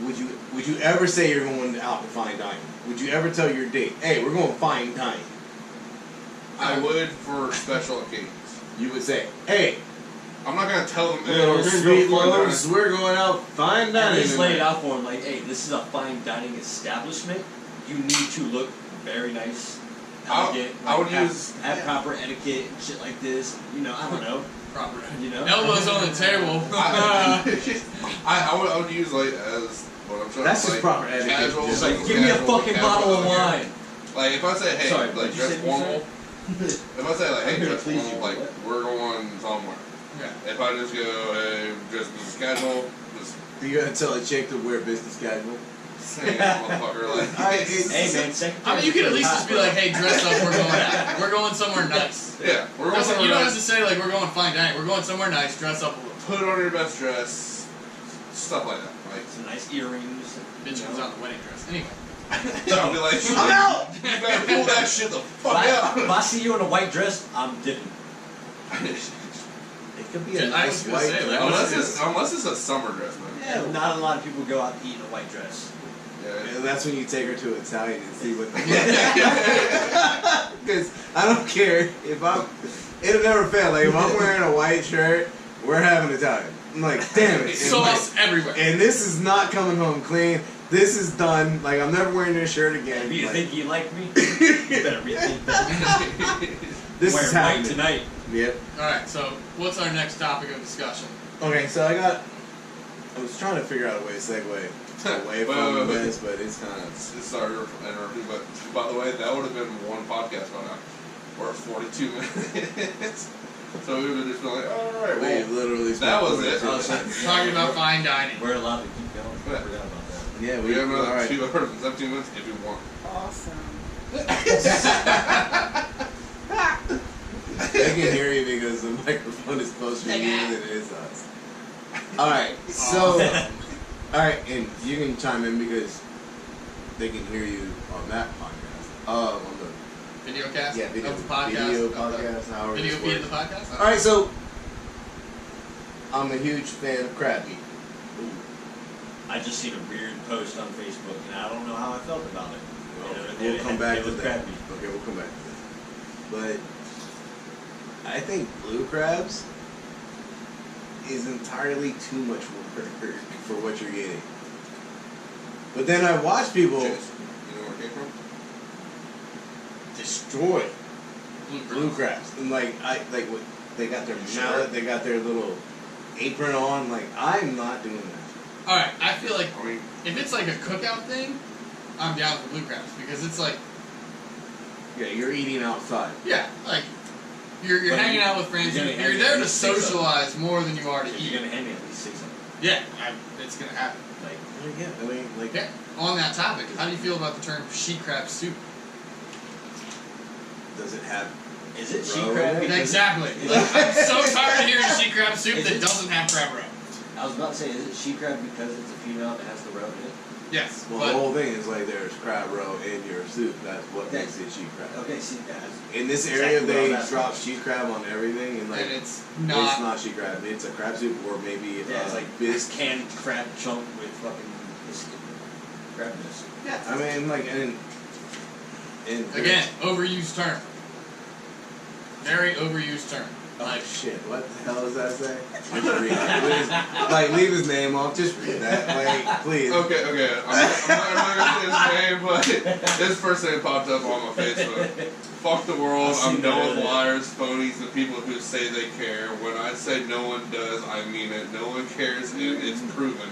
Speaker 1: would you ever say you're going out to fine dining? Would you ever tell your date, hey, we're going fine dining?
Speaker 4: I would for special occasions.
Speaker 1: You would say, hey,
Speaker 4: I'm not gonna tell them.
Speaker 1: you
Speaker 4: "Hey,
Speaker 1: know,
Speaker 4: we're gonna
Speaker 1: sweet
Speaker 4: go fine dining."
Speaker 1: loaves, we're going out fine
Speaker 2: At
Speaker 1: dining.
Speaker 2: least lay it
Speaker 1: tonight."
Speaker 2: out for him, like, hey, this is a fine dining establishment. You need to look very nice, elegant.
Speaker 4: I would
Speaker 2: have,
Speaker 4: use-
Speaker 2: have proper etiquette and shit like this. You know, I don't know.
Speaker 3: Proper.
Speaker 2: You know,
Speaker 3: Elbows on the table.
Speaker 4: I would use like as what I'm trying
Speaker 1: That's
Speaker 4: to
Speaker 1: just
Speaker 4: like,
Speaker 1: proper etiquette,
Speaker 4: casual.
Speaker 1: just
Speaker 2: like,
Speaker 1: like,
Speaker 2: give me a
Speaker 4: casual,
Speaker 2: fucking
Speaker 4: casual
Speaker 2: bottle of
Speaker 4: here.
Speaker 2: wine.
Speaker 4: Like if I say, hey,
Speaker 2: Sorry,
Speaker 4: like
Speaker 2: what'd you
Speaker 4: dress
Speaker 2: say,
Speaker 4: formal. If I say like, hey,
Speaker 2: I'm gonna
Speaker 4: dress
Speaker 2: please
Speaker 4: formal,
Speaker 2: you,
Speaker 4: like
Speaker 2: what?
Speaker 4: we're going somewhere.
Speaker 3: Yeah.
Speaker 4: If I just go, hey, just business casual, just
Speaker 1: you gotta tell a chick to wear business casual.
Speaker 4: same motherfucker. Like,
Speaker 2: Hey man,
Speaker 3: I mean, you could at least just be like, "Hey, dress up. We're going somewhere nice."
Speaker 4: yeah, we're going
Speaker 3: You
Speaker 4: somewhere
Speaker 3: don't have
Speaker 4: nice.
Speaker 3: to say like we're going fine dining. We're going somewhere nice. Dress up a little.
Speaker 4: Put on your best dress, stuff like that. Like,
Speaker 2: some nice earrings.
Speaker 3: Bitch comes out in the wedding dress. Anyway.
Speaker 4: I'll be like,
Speaker 1: I'm out!
Speaker 4: You better pull that shit the fuck
Speaker 2: If
Speaker 4: out.
Speaker 2: I see you in a white dress, I'm dipping.
Speaker 1: It could be a
Speaker 3: Yeah, I
Speaker 1: nice
Speaker 3: was gonna
Speaker 1: white
Speaker 3: say,
Speaker 1: dress.
Speaker 4: Unless it's a summer dress, man.
Speaker 1: Yeah,
Speaker 2: Not a lot of people go out to eat in a white dress.
Speaker 4: Yeah.
Speaker 1: and that's when you take her to Italian and see what the because I don't care if I'm it'll never fail. Like if I'm wearing a white shirt, we're having Italian. I'm like, damn it. And,
Speaker 3: Sauce everywhere.
Speaker 1: and this is not coming home clean. This is done. Like I'm never wearing this shirt again.
Speaker 2: If you
Speaker 1: Like,
Speaker 2: think you like me, you better rethink that.
Speaker 1: this
Speaker 2: Wear
Speaker 1: is
Speaker 2: white
Speaker 1: happening
Speaker 2: tonight.
Speaker 1: Yep.
Speaker 3: All right. So, what's our next topic of discussion?
Speaker 1: Okay, so I was trying to figure out a way to segue away from this, but it's kind of
Speaker 4: Sorry for interrupting, but by the way, that would have been one podcast by now. We're at 42 minutes. So we would have just been like, alright,
Speaker 1: we
Speaker 4: well,
Speaker 1: literally
Speaker 4: that was
Speaker 1: spent
Speaker 4: it.
Speaker 1: 42 minutes.
Speaker 3: Talking about fine dining.
Speaker 2: We're allowed to keep going. I forgot about that.
Speaker 1: Yeah,
Speaker 4: we have another
Speaker 1: all right.
Speaker 4: 2 hours and 17 minutes if you want.
Speaker 5: Awesome.
Speaker 1: They can hear you because the microphone is closer to you than it is us. Alright, so alright, and you can chime in because they can hear you on that podcast. On the
Speaker 3: Video cast.
Speaker 1: video,
Speaker 3: Of the podcast.
Speaker 1: video
Speaker 3: of the
Speaker 1: podcast, however
Speaker 3: Video
Speaker 1: this
Speaker 3: feed of
Speaker 1: works.
Speaker 3: the podcast.
Speaker 1: Alright, so I'm a huge fan of crab meat.
Speaker 2: I just seen a weird post on Facebook, and I don't know how I felt about it.
Speaker 1: We'll come back
Speaker 2: it
Speaker 1: to
Speaker 2: was
Speaker 1: that.
Speaker 2: crappy.
Speaker 1: Okay, we'll come back to that. But I think blue crabs is entirely too much work for what you're getting. But then I watch people
Speaker 4: Chase, you know where it came from?
Speaker 1: destroy
Speaker 3: Blue
Speaker 1: blue crabs. And like what they got their mallet, they got their little apron on. Like I'm not doing that.
Speaker 3: All right. I feel like
Speaker 4: I mean,
Speaker 3: if it's like a cookout thing, I'm down for blue crabs because it's like,
Speaker 1: Yeah, you're eating outside.
Speaker 3: yeah, like you're
Speaker 2: But
Speaker 3: hanging out with friends.
Speaker 2: you're
Speaker 3: You're,
Speaker 2: gonna
Speaker 3: there to
Speaker 2: eat six of them.
Speaker 3: socialize more than you are to
Speaker 2: If
Speaker 3: eat.
Speaker 2: you're gonna hand me at least 6 of them.
Speaker 3: Yeah, it's gonna happen.
Speaker 2: Like,
Speaker 1: Yeah, I mean, like
Speaker 3: Yeah. On that topic, how do you feel about the term she crab soup?
Speaker 1: does it have?
Speaker 2: is it
Speaker 1: Roe
Speaker 2: she
Speaker 1: in
Speaker 2: crab?
Speaker 1: it?
Speaker 2: Because-
Speaker 3: Exactly. Like, I'm so tired of hearing she crab soup that doesn't have crab roe.
Speaker 2: I was about to say, is it she crab because it's a female that has the roe in it?
Speaker 3: Yes,
Speaker 1: Well,
Speaker 3: but
Speaker 1: the whole thing is like there's crab roe in your soup. That's what
Speaker 2: Yeah.
Speaker 1: makes it sheep crab.
Speaker 2: Okay, see, guys.
Speaker 1: In this
Speaker 2: Exactly
Speaker 1: area,
Speaker 2: what
Speaker 1: they
Speaker 2: I'm asking.
Speaker 1: drop sheep crab on everything, and like
Speaker 3: and it's
Speaker 1: it's
Speaker 3: not.
Speaker 1: not sheep crab. It's a crab soup or maybe
Speaker 2: Yeah, it's like
Speaker 1: bisque.
Speaker 2: canned crab chunk with fucking biscuit. Crabness.
Speaker 3: Yeah.
Speaker 1: I mean, like and
Speaker 3: Again, overused term. Very overused term.
Speaker 1: Like shit, what the hell does that say? Just read it. Leave his name off. Just read that, like, please.
Speaker 4: okay. I'm not gonna say his name, but this first thing popped up on my Facebook. Fuck the world.
Speaker 2: I've seen
Speaker 4: I'm done
Speaker 2: that.
Speaker 4: with liars, phonies, and people who say they care. When I say no one does, I mean it. No one cares, and it's proven.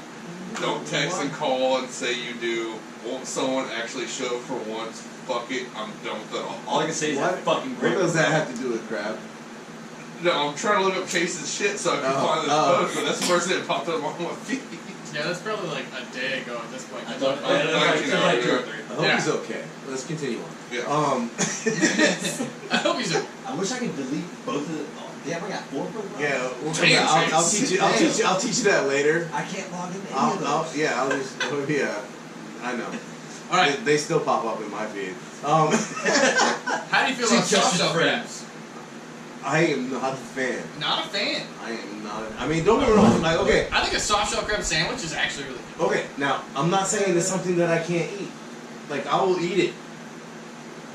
Speaker 4: Don't text and call and say you do. Won't someone actually show up for once? Fuck it, I'm done with it all.
Speaker 2: All I can say is
Speaker 1: What?
Speaker 2: that fucking
Speaker 1: What
Speaker 2: great.
Speaker 1: does that have to do with crab?
Speaker 4: No, I'm trying to look up Chase's shit so I can find this post, but that's the first thing that popped up on my feed.
Speaker 3: Yeah, that's probably like a day ago at this point.
Speaker 2: I thought
Speaker 3: Oh,
Speaker 2: like 2 or 3.
Speaker 1: I hope
Speaker 3: Yeah.
Speaker 1: he's okay. Let's continue on.
Speaker 4: Yeah.
Speaker 3: I hope he's.
Speaker 2: I wish I could delete both of the. Oh, damn, I got 4 profiles.
Speaker 1: Yeah, we'll come
Speaker 3: Damn,
Speaker 1: back. I'll
Speaker 3: Chase.
Speaker 1: teach you. I'll teach you that later.
Speaker 2: I can't log into any of
Speaker 1: I'll
Speaker 2: those.
Speaker 1: yeah. I'll just yeah. I know.
Speaker 3: All right.
Speaker 1: They still pop up in my feed.
Speaker 3: How do you feel about soft shell crabs?
Speaker 1: I am not a fan.
Speaker 3: Not a fan.
Speaker 1: I am not. I mean, don't get me wrong. Like, okay,
Speaker 3: I think a soft shell crab sandwich is actually really good.
Speaker 1: okay. Now, I'm not saying it's something that I can't eat. Like, I will eat it.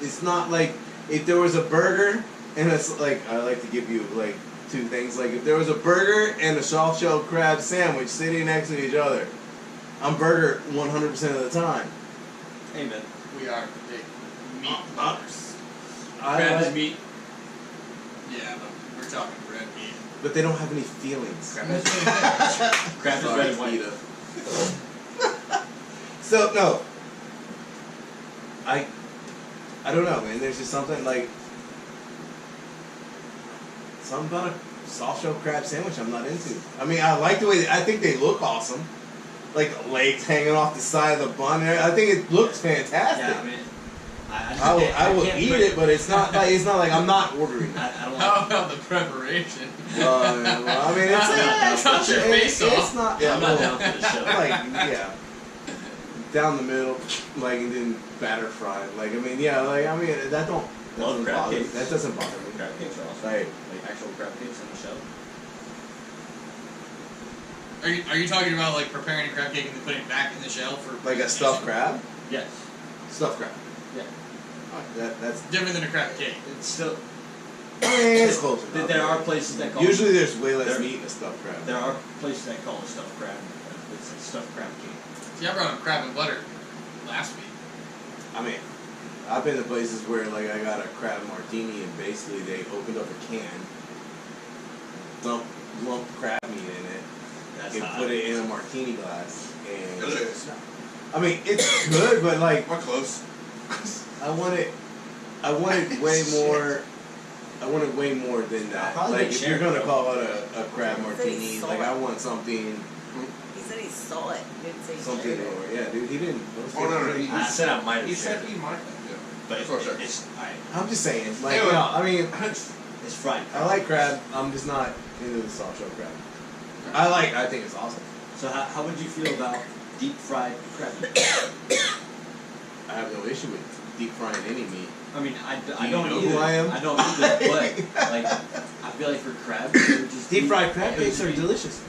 Speaker 1: It's not like if there was a burger and it's like I like to give you like 2 things. Like, if there was a burger and a soft shell crab sandwich sitting next to each other, I'm burger 100% of the time.
Speaker 2: Amen.
Speaker 3: We are big meat lovers.
Speaker 2: Crab is
Speaker 1: like,
Speaker 2: meat.
Speaker 3: Yeah, but we're talking red meat.
Speaker 1: but they don't have any feelings.
Speaker 2: Crab is Crab is
Speaker 1: Sorry,
Speaker 2: red and white.
Speaker 1: Ida. So no, I don't know, man. There's just something like something about a soft shell crab sandwich I'm not into. I mean, I like the way I think they look awesome, like legs hanging off the side of the bun. I think it looks fantastic.
Speaker 2: Yeah, I mean,
Speaker 1: I will
Speaker 2: can't
Speaker 1: eat
Speaker 2: put-
Speaker 1: it, but it's not like I'm not ordering it.
Speaker 2: I don't
Speaker 3: How
Speaker 2: like.
Speaker 3: about the preparation?
Speaker 1: Well, I mean, it's
Speaker 3: Cut your face
Speaker 1: it's
Speaker 3: off.
Speaker 1: not. Yeah,
Speaker 2: I'm not
Speaker 1: well,
Speaker 2: down for this show.
Speaker 1: like yeah, down the middle, like and then batter fried. Like I mean, yeah, like I mean that
Speaker 2: Love
Speaker 1: doesn't
Speaker 2: crab
Speaker 1: bother me.
Speaker 2: cakes.
Speaker 1: That doesn't bother me.
Speaker 2: Crab cakes are awesome.
Speaker 1: Like
Speaker 2: Like actual crab cakes in the show.
Speaker 3: Are you talking about like preparing a crab cake and then putting it back in the shell for
Speaker 1: like a stuffed crab,
Speaker 2: Yes.
Speaker 1: stuffed crab.
Speaker 2: Yeah.
Speaker 1: That's
Speaker 3: Different than a crab cake.
Speaker 2: It's still.
Speaker 1: I mean, it's close enough.
Speaker 2: There are places that call.
Speaker 1: Usually there's way less
Speaker 2: There-
Speaker 1: meat in a stuffed crab.
Speaker 2: There are places that call it stuffed crab. It's a stuffed crab cake.
Speaker 3: See, I brought up crab and butter last week.
Speaker 1: I mean, I've been to places where like I got a crab martini and basically they opened up a can, lumped crab meat in it,
Speaker 2: That's
Speaker 1: and
Speaker 2: hot.
Speaker 1: put it in a martini glass, and
Speaker 4: Delicious.
Speaker 1: I mean it's good, but like
Speaker 4: Am I close?
Speaker 1: I wanted way more. I wanted way more than that.
Speaker 2: Probably
Speaker 1: Like
Speaker 2: didn't
Speaker 1: if
Speaker 2: share
Speaker 1: you're
Speaker 2: it,
Speaker 1: gonna
Speaker 2: though.
Speaker 1: call it a crab martini,
Speaker 5: salt.
Speaker 1: like I want something
Speaker 5: He said he saw it. He didn't say he
Speaker 1: something
Speaker 5: shared it.
Speaker 1: more. Yeah, dude, he didn't.
Speaker 4: Oh, no, he-
Speaker 2: I said I might have
Speaker 4: He
Speaker 2: shared
Speaker 4: said
Speaker 2: it,
Speaker 4: he might have. Yeah.
Speaker 2: but
Speaker 4: That's what I said.
Speaker 2: it's alright.
Speaker 1: I'm just saying, like,
Speaker 4: Anyway.
Speaker 1: no, I mean,
Speaker 2: It's fried.
Speaker 1: I like crab. I'm just not into the soft shell crab. I think it's awesome.
Speaker 2: So how would you feel about deep fried crab meat?
Speaker 1: I have no issue with deep frying any meat.
Speaker 2: I mean, I
Speaker 1: Do
Speaker 2: don't
Speaker 1: you know
Speaker 2: either.
Speaker 1: who I am?
Speaker 2: I don't either, but like I feel like for crab, it would just
Speaker 1: Deep
Speaker 2: be-
Speaker 1: fried crab
Speaker 2: it would
Speaker 1: cakes
Speaker 2: just
Speaker 1: are
Speaker 2: be-
Speaker 1: delicious.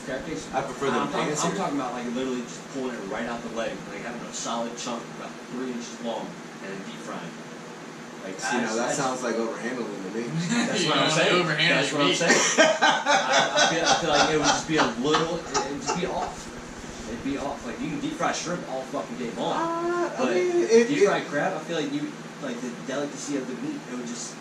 Speaker 2: Crab cakes.
Speaker 1: I prefer them
Speaker 2: I'm talking,
Speaker 1: fancier.
Speaker 2: I'm talking about like literally just pulling it right out the leg, like having a solid chunk about 3 inches long and then deep frying. Like
Speaker 1: See, now that sounds like overhandling to me.
Speaker 2: That's
Speaker 3: You
Speaker 2: what I'm
Speaker 3: know,
Speaker 2: saying.
Speaker 3: overhandling
Speaker 2: That's what I'm
Speaker 3: meat.
Speaker 2: saying. I feel like it would just be a little. It would just be off. It'd be off. Like you can deep fry shrimp all fucking day long.
Speaker 1: I
Speaker 2: But
Speaker 1: mean,
Speaker 2: deep fried crab, I feel like you like the delicacy of the meat. It would just.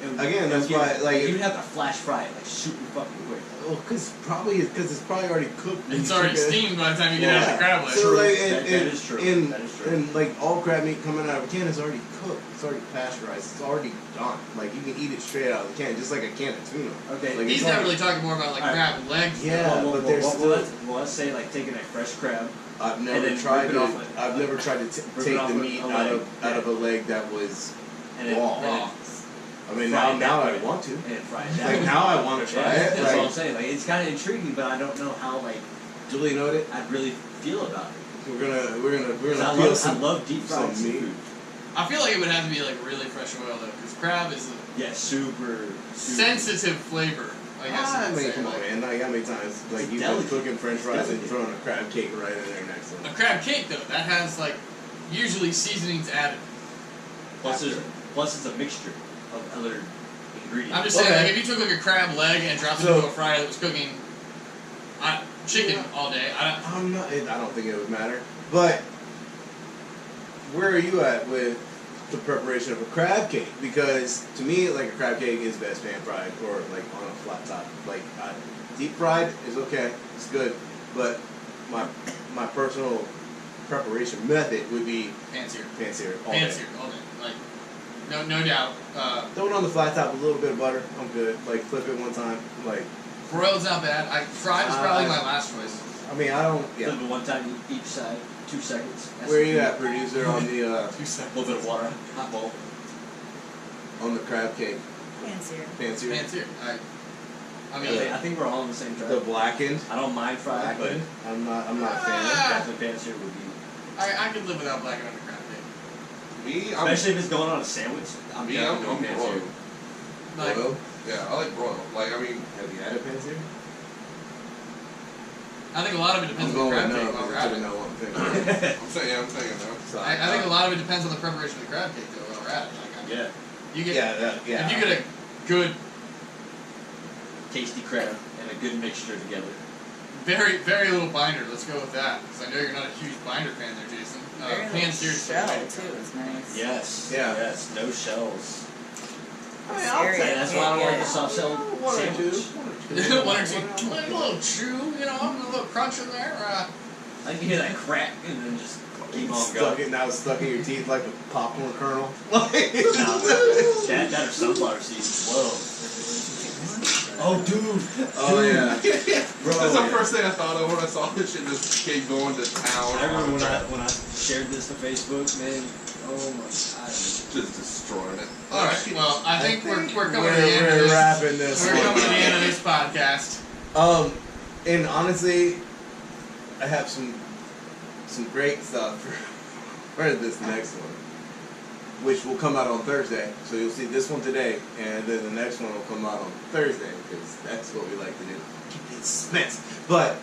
Speaker 2: It would,
Speaker 1: Again,
Speaker 2: it would
Speaker 1: that's
Speaker 2: give-
Speaker 1: why, like,
Speaker 2: you would have to flash fry it like super fucking quick.
Speaker 1: well, because it's probably already cooked. when
Speaker 3: It's
Speaker 1: you
Speaker 3: already
Speaker 1: cook it.
Speaker 3: steamed by the time you get out the crab leg.
Speaker 1: So like,
Speaker 2: That is true.
Speaker 1: And,
Speaker 2: That is true.
Speaker 1: and like all crab meat coming out of a can is already cooked. It's already pasteurized. It's already done. Like you can eat it straight out of the can, just like a can of tuna.
Speaker 2: Okay.
Speaker 1: Like,
Speaker 3: He's
Speaker 1: it's
Speaker 3: not
Speaker 1: already-
Speaker 3: really talking more about like
Speaker 2: Alright.
Speaker 3: crab legs.
Speaker 1: Yeah, but there's still.
Speaker 2: let's say like taking a fresh crab.
Speaker 1: I've
Speaker 2: and
Speaker 1: never
Speaker 2: then
Speaker 1: tried
Speaker 2: rip it
Speaker 1: to.
Speaker 2: off a-
Speaker 1: I've never tried to
Speaker 2: rip it
Speaker 1: take
Speaker 2: off
Speaker 1: the
Speaker 2: a-
Speaker 1: meat
Speaker 2: a
Speaker 1: out
Speaker 2: leg,
Speaker 1: of a leg that was
Speaker 2: And then,
Speaker 1: raw.
Speaker 2: and
Speaker 1: I mean,
Speaker 2: Fry it
Speaker 1: now
Speaker 2: that
Speaker 1: I
Speaker 2: way.
Speaker 1: want to.
Speaker 2: then fry it that
Speaker 1: Like
Speaker 2: way.
Speaker 1: now I want to try
Speaker 2: Yeah,
Speaker 1: it.
Speaker 2: that's what I'm
Speaker 1: Like,
Speaker 2: saying. Like it's kind of intriguing, but I don't know how like
Speaker 1: Julie, you know what?
Speaker 2: I'd really feel about it.
Speaker 1: We're gonna
Speaker 2: 'Cause I
Speaker 1: feel
Speaker 2: love,
Speaker 1: some.
Speaker 2: I love deep fried
Speaker 1: some meat.
Speaker 2: seafood.
Speaker 3: I feel like it would have to be like really fresh oil though, because crab is a
Speaker 2: Yeah, super.
Speaker 3: sensitive flavor. I guess.
Speaker 1: I
Speaker 3: you could
Speaker 1: mean,
Speaker 3: say.
Speaker 1: come on,
Speaker 3: Like,
Speaker 1: man. Like, how many times, like,
Speaker 2: It's
Speaker 1: you've
Speaker 2: delicate.
Speaker 1: been cooking French fries and
Speaker 2: Delicate.
Speaker 1: throwing a crab cake right in there next to
Speaker 3: a
Speaker 1: them.
Speaker 3: crab cake though, that has like usually seasonings added.
Speaker 2: Plus, it's a mixture of other ingredients.
Speaker 3: I'm just saying,
Speaker 1: Okay.
Speaker 3: like, if you took like a crab leg and dropped it
Speaker 1: So-
Speaker 3: into a fryer that was cooking chicken all day,
Speaker 1: I'm not. I don't think it would matter. But where are you at with the preparation of a crab cake? Because to me, like a crab cake is best pan fried or like on a flat top. Like deep fried is okay, it's good, but my personal preparation method would be
Speaker 3: Fancier.
Speaker 1: fancier all
Speaker 3: Fancier,
Speaker 1: day.
Speaker 3: all day. Like, no doubt.
Speaker 1: Throw it on the flat top, a little bit of butter. I'm good. Like flip it one time. Like
Speaker 3: Broiled's not bad. Fried is probably my last choice.
Speaker 1: I mean I don't. Yeah.
Speaker 2: Flip it one time each side, 2 seconds. That's
Speaker 1: Where you at, producer? On the
Speaker 3: 2 seconds.
Speaker 2: A little bit of water, hot bowl.
Speaker 1: on the crab cake.
Speaker 5: Fancier.
Speaker 1: Fancier.
Speaker 3: Fancier. I mean,
Speaker 2: I think we're all on the same track.
Speaker 1: The blackened.
Speaker 2: I don't mind fried, but
Speaker 1: Blackened. I'm not a fan.
Speaker 2: definitely fancier would be.
Speaker 3: I could live without blacking on the crab cake.
Speaker 4: Me,
Speaker 2: Especially if it's going on a sandwich. I'm
Speaker 4: I'm
Speaker 2: definitely fancier.
Speaker 4: broiled.
Speaker 3: Like,
Speaker 1: Broiled?
Speaker 4: Yeah, I like broiled. Like, I mean,
Speaker 1: Have you had a fancier?
Speaker 3: I think a lot of it depends on the crab cake while we're at it.
Speaker 1: No, I'm thinking.
Speaker 4: I'm saying no.
Speaker 1: So,
Speaker 3: I think a lot of it depends on the preparation of the crab cake though while we're at it. Like, I mean,
Speaker 2: Yeah.
Speaker 3: you get
Speaker 1: Yeah.
Speaker 3: if you get a good,
Speaker 2: Tasty crab and a good mixture together.
Speaker 3: very little binder. Let's go with that because I know you're not a huge binder fan there, Jason.
Speaker 5: Very
Speaker 3: Pan-seared
Speaker 5: shell
Speaker 3: stuff.
Speaker 5: too is nice.
Speaker 2: Yes.
Speaker 1: Yeah.
Speaker 2: Yes. No shells.
Speaker 5: Cereal.
Speaker 2: That's why I don't like the
Speaker 5: Yeah.
Speaker 2: soft shell
Speaker 1: One or two.
Speaker 2: sandwich.
Speaker 3: One or two, like a little chew, you know, a little crunch in there.
Speaker 2: I can hear that crack and then just keep on
Speaker 1: Stuck
Speaker 2: going.
Speaker 1: it now, stuck in your teeth like a popcorn kernel.
Speaker 2: Nah, that or sunflower seeds. Whoa. Oh, dude.
Speaker 1: Oh yeah.
Speaker 2: Bro.
Speaker 4: That's the first thing I thought of when I saw this shit just keep going to town.
Speaker 2: I remember when I shared this to Facebook, man. Oh my god.
Speaker 4: Just destroying it.
Speaker 3: All right. Well, I think we're coming to the
Speaker 1: We're
Speaker 3: end of this.
Speaker 1: wrapping this.
Speaker 3: We're coming to the end of this podcast.
Speaker 1: And honestly, I have some great stuff for this next one, which will come out on Thursday. So you'll see this one today, and then the next one will come out on Thursday because that's what we like to do. Keep it suspense. But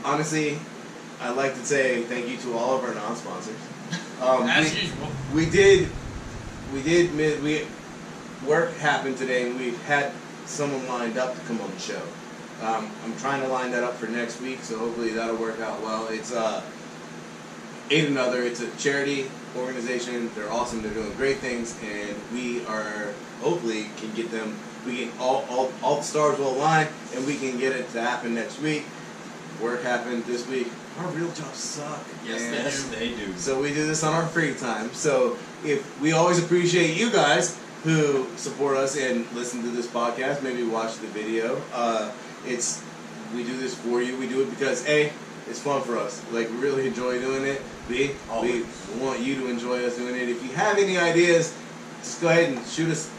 Speaker 1: honestly, I'd like to say thank you to all of our non-sponsors.
Speaker 3: As usual.
Speaker 1: Work happened today, and we had someone lined up to come on the show. I'm trying to line that up for next week, so hopefully that'll work out well. It's Aid Another. It's a charity organization. They're awesome. They're doing great things, and we are hopefully can get them. We can all the stars will align, and we can get it to happen next week. Work happened this week. Our real jobs suck.
Speaker 3: Yes,
Speaker 1: man.
Speaker 2: Yes, they do.
Speaker 1: So we do this on our free time. So if we always appreciate you guys who support us and listen to this podcast, maybe watch the video. We do this for you. We do it because A, it's fun for us. Like we really enjoy doing it. B, we want you to enjoy us doing it. If you have any ideas, just go ahead and shoot us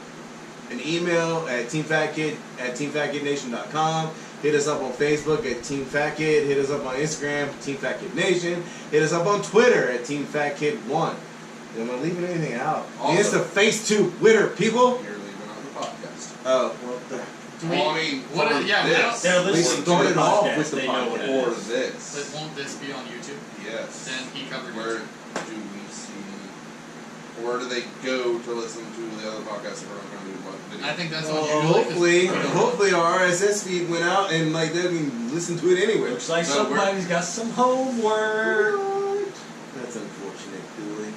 Speaker 1: an email at teamfatkid@teamfatkidnation.com. Hit us up on Facebook at Team Fat Kid. Hit us up on Instagram, Team Fat Kid Nation. Hit us up on Twitter at Team Fat Kid 1. Am I leaving anything out?
Speaker 4: Also-
Speaker 1: It's the Face 2 Twitter, people.
Speaker 4: You're leaving on the podcast.
Speaker 1: Oh, well,
Speaker 3: Do we,
Speaker 4: Well, I mean,
Speaker 3: what?
Speaker 4: for
Speaker 3: Yeah.
Speaker 4: this,
Speaker 2: They're
Speaker 1: We
Speaker 2: listening to
Speaker 1: started
Speaker 2: the
Speaker 1: off
Speaker 2: podcast.
Speaker 1: with the
Speaker 2: They know what it
Speaker 4: or
Speaker 2: is.
Speaker 4: this.
Speaker 3: But won't this be on YouTube?
Speaker 4: Yes.
Speaker 3: Then he covered
Speaker 4: Where
Speaker 3: YouTube.
Speaker 4: do we see? Where do they go to listen to the other podcasts that we're not going to do video?
Speaker 3: I think that's on YouTube.
Speaker 1: hopefully our RSS feed went out and like they can listen to it anyway.
Speaker 2: Looks like
Speaker 4: No, we're-
Speaker 2: somebody's got some homework.
Speaker 1: That's unfortunate, Dooley.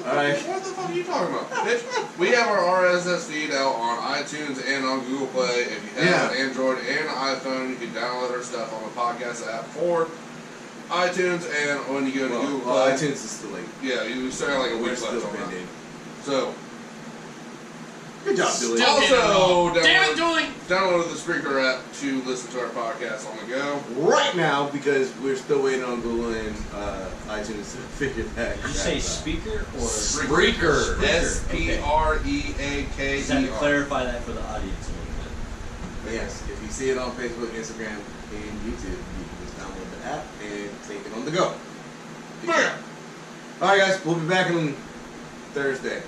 Speaker 1: Alright.
Speaker 4: What the fuck are you talking about? Bitch, we have our RSS feed out on iTunes and on Google Play. If you have an Android and an iPhone, you can download our stuff on the podcast app for iTunes, and when you go to Google
Speaker 1: Well,
Speaker 4: Play,
Speaker 1: iTunes is still late.
Speaker 4: yeah, you still have like a
Speaker 1: We're
Speaker 4: week
Speaker 1: still
Speaker 4: left on that.
Speaker 1: pending.
Speaker 4: So,
Speaker 1: Good job, Dooley.
Speaker 3: Still getting it wrong.
Speaker 4: Also,
Speaker 3: Damn it, Dooley!
Speaker 4: download the Spreaker app to listen to our podcast on the go.
Speaker 1: Right now, because we're still waiting on Google and iTunes to figure that
Speaker 2: Did you say
Speaker 1: out.
Speaker 2: speaker or
Speaker 1: Spreaker.
Speaker 4: Spreaker.
Speaker 2: Just had to
Speaker 4: SPREAKER.
Speaker 2: clarify that for the audience a little bit.
Speaker 1: But yes, if you see it on Facebook, Instagram, and YouTube, you can just download the app and take it on the go.
Speaker 4: Bam!
Speaker 1: Alright guys, we'll be back on Thursday.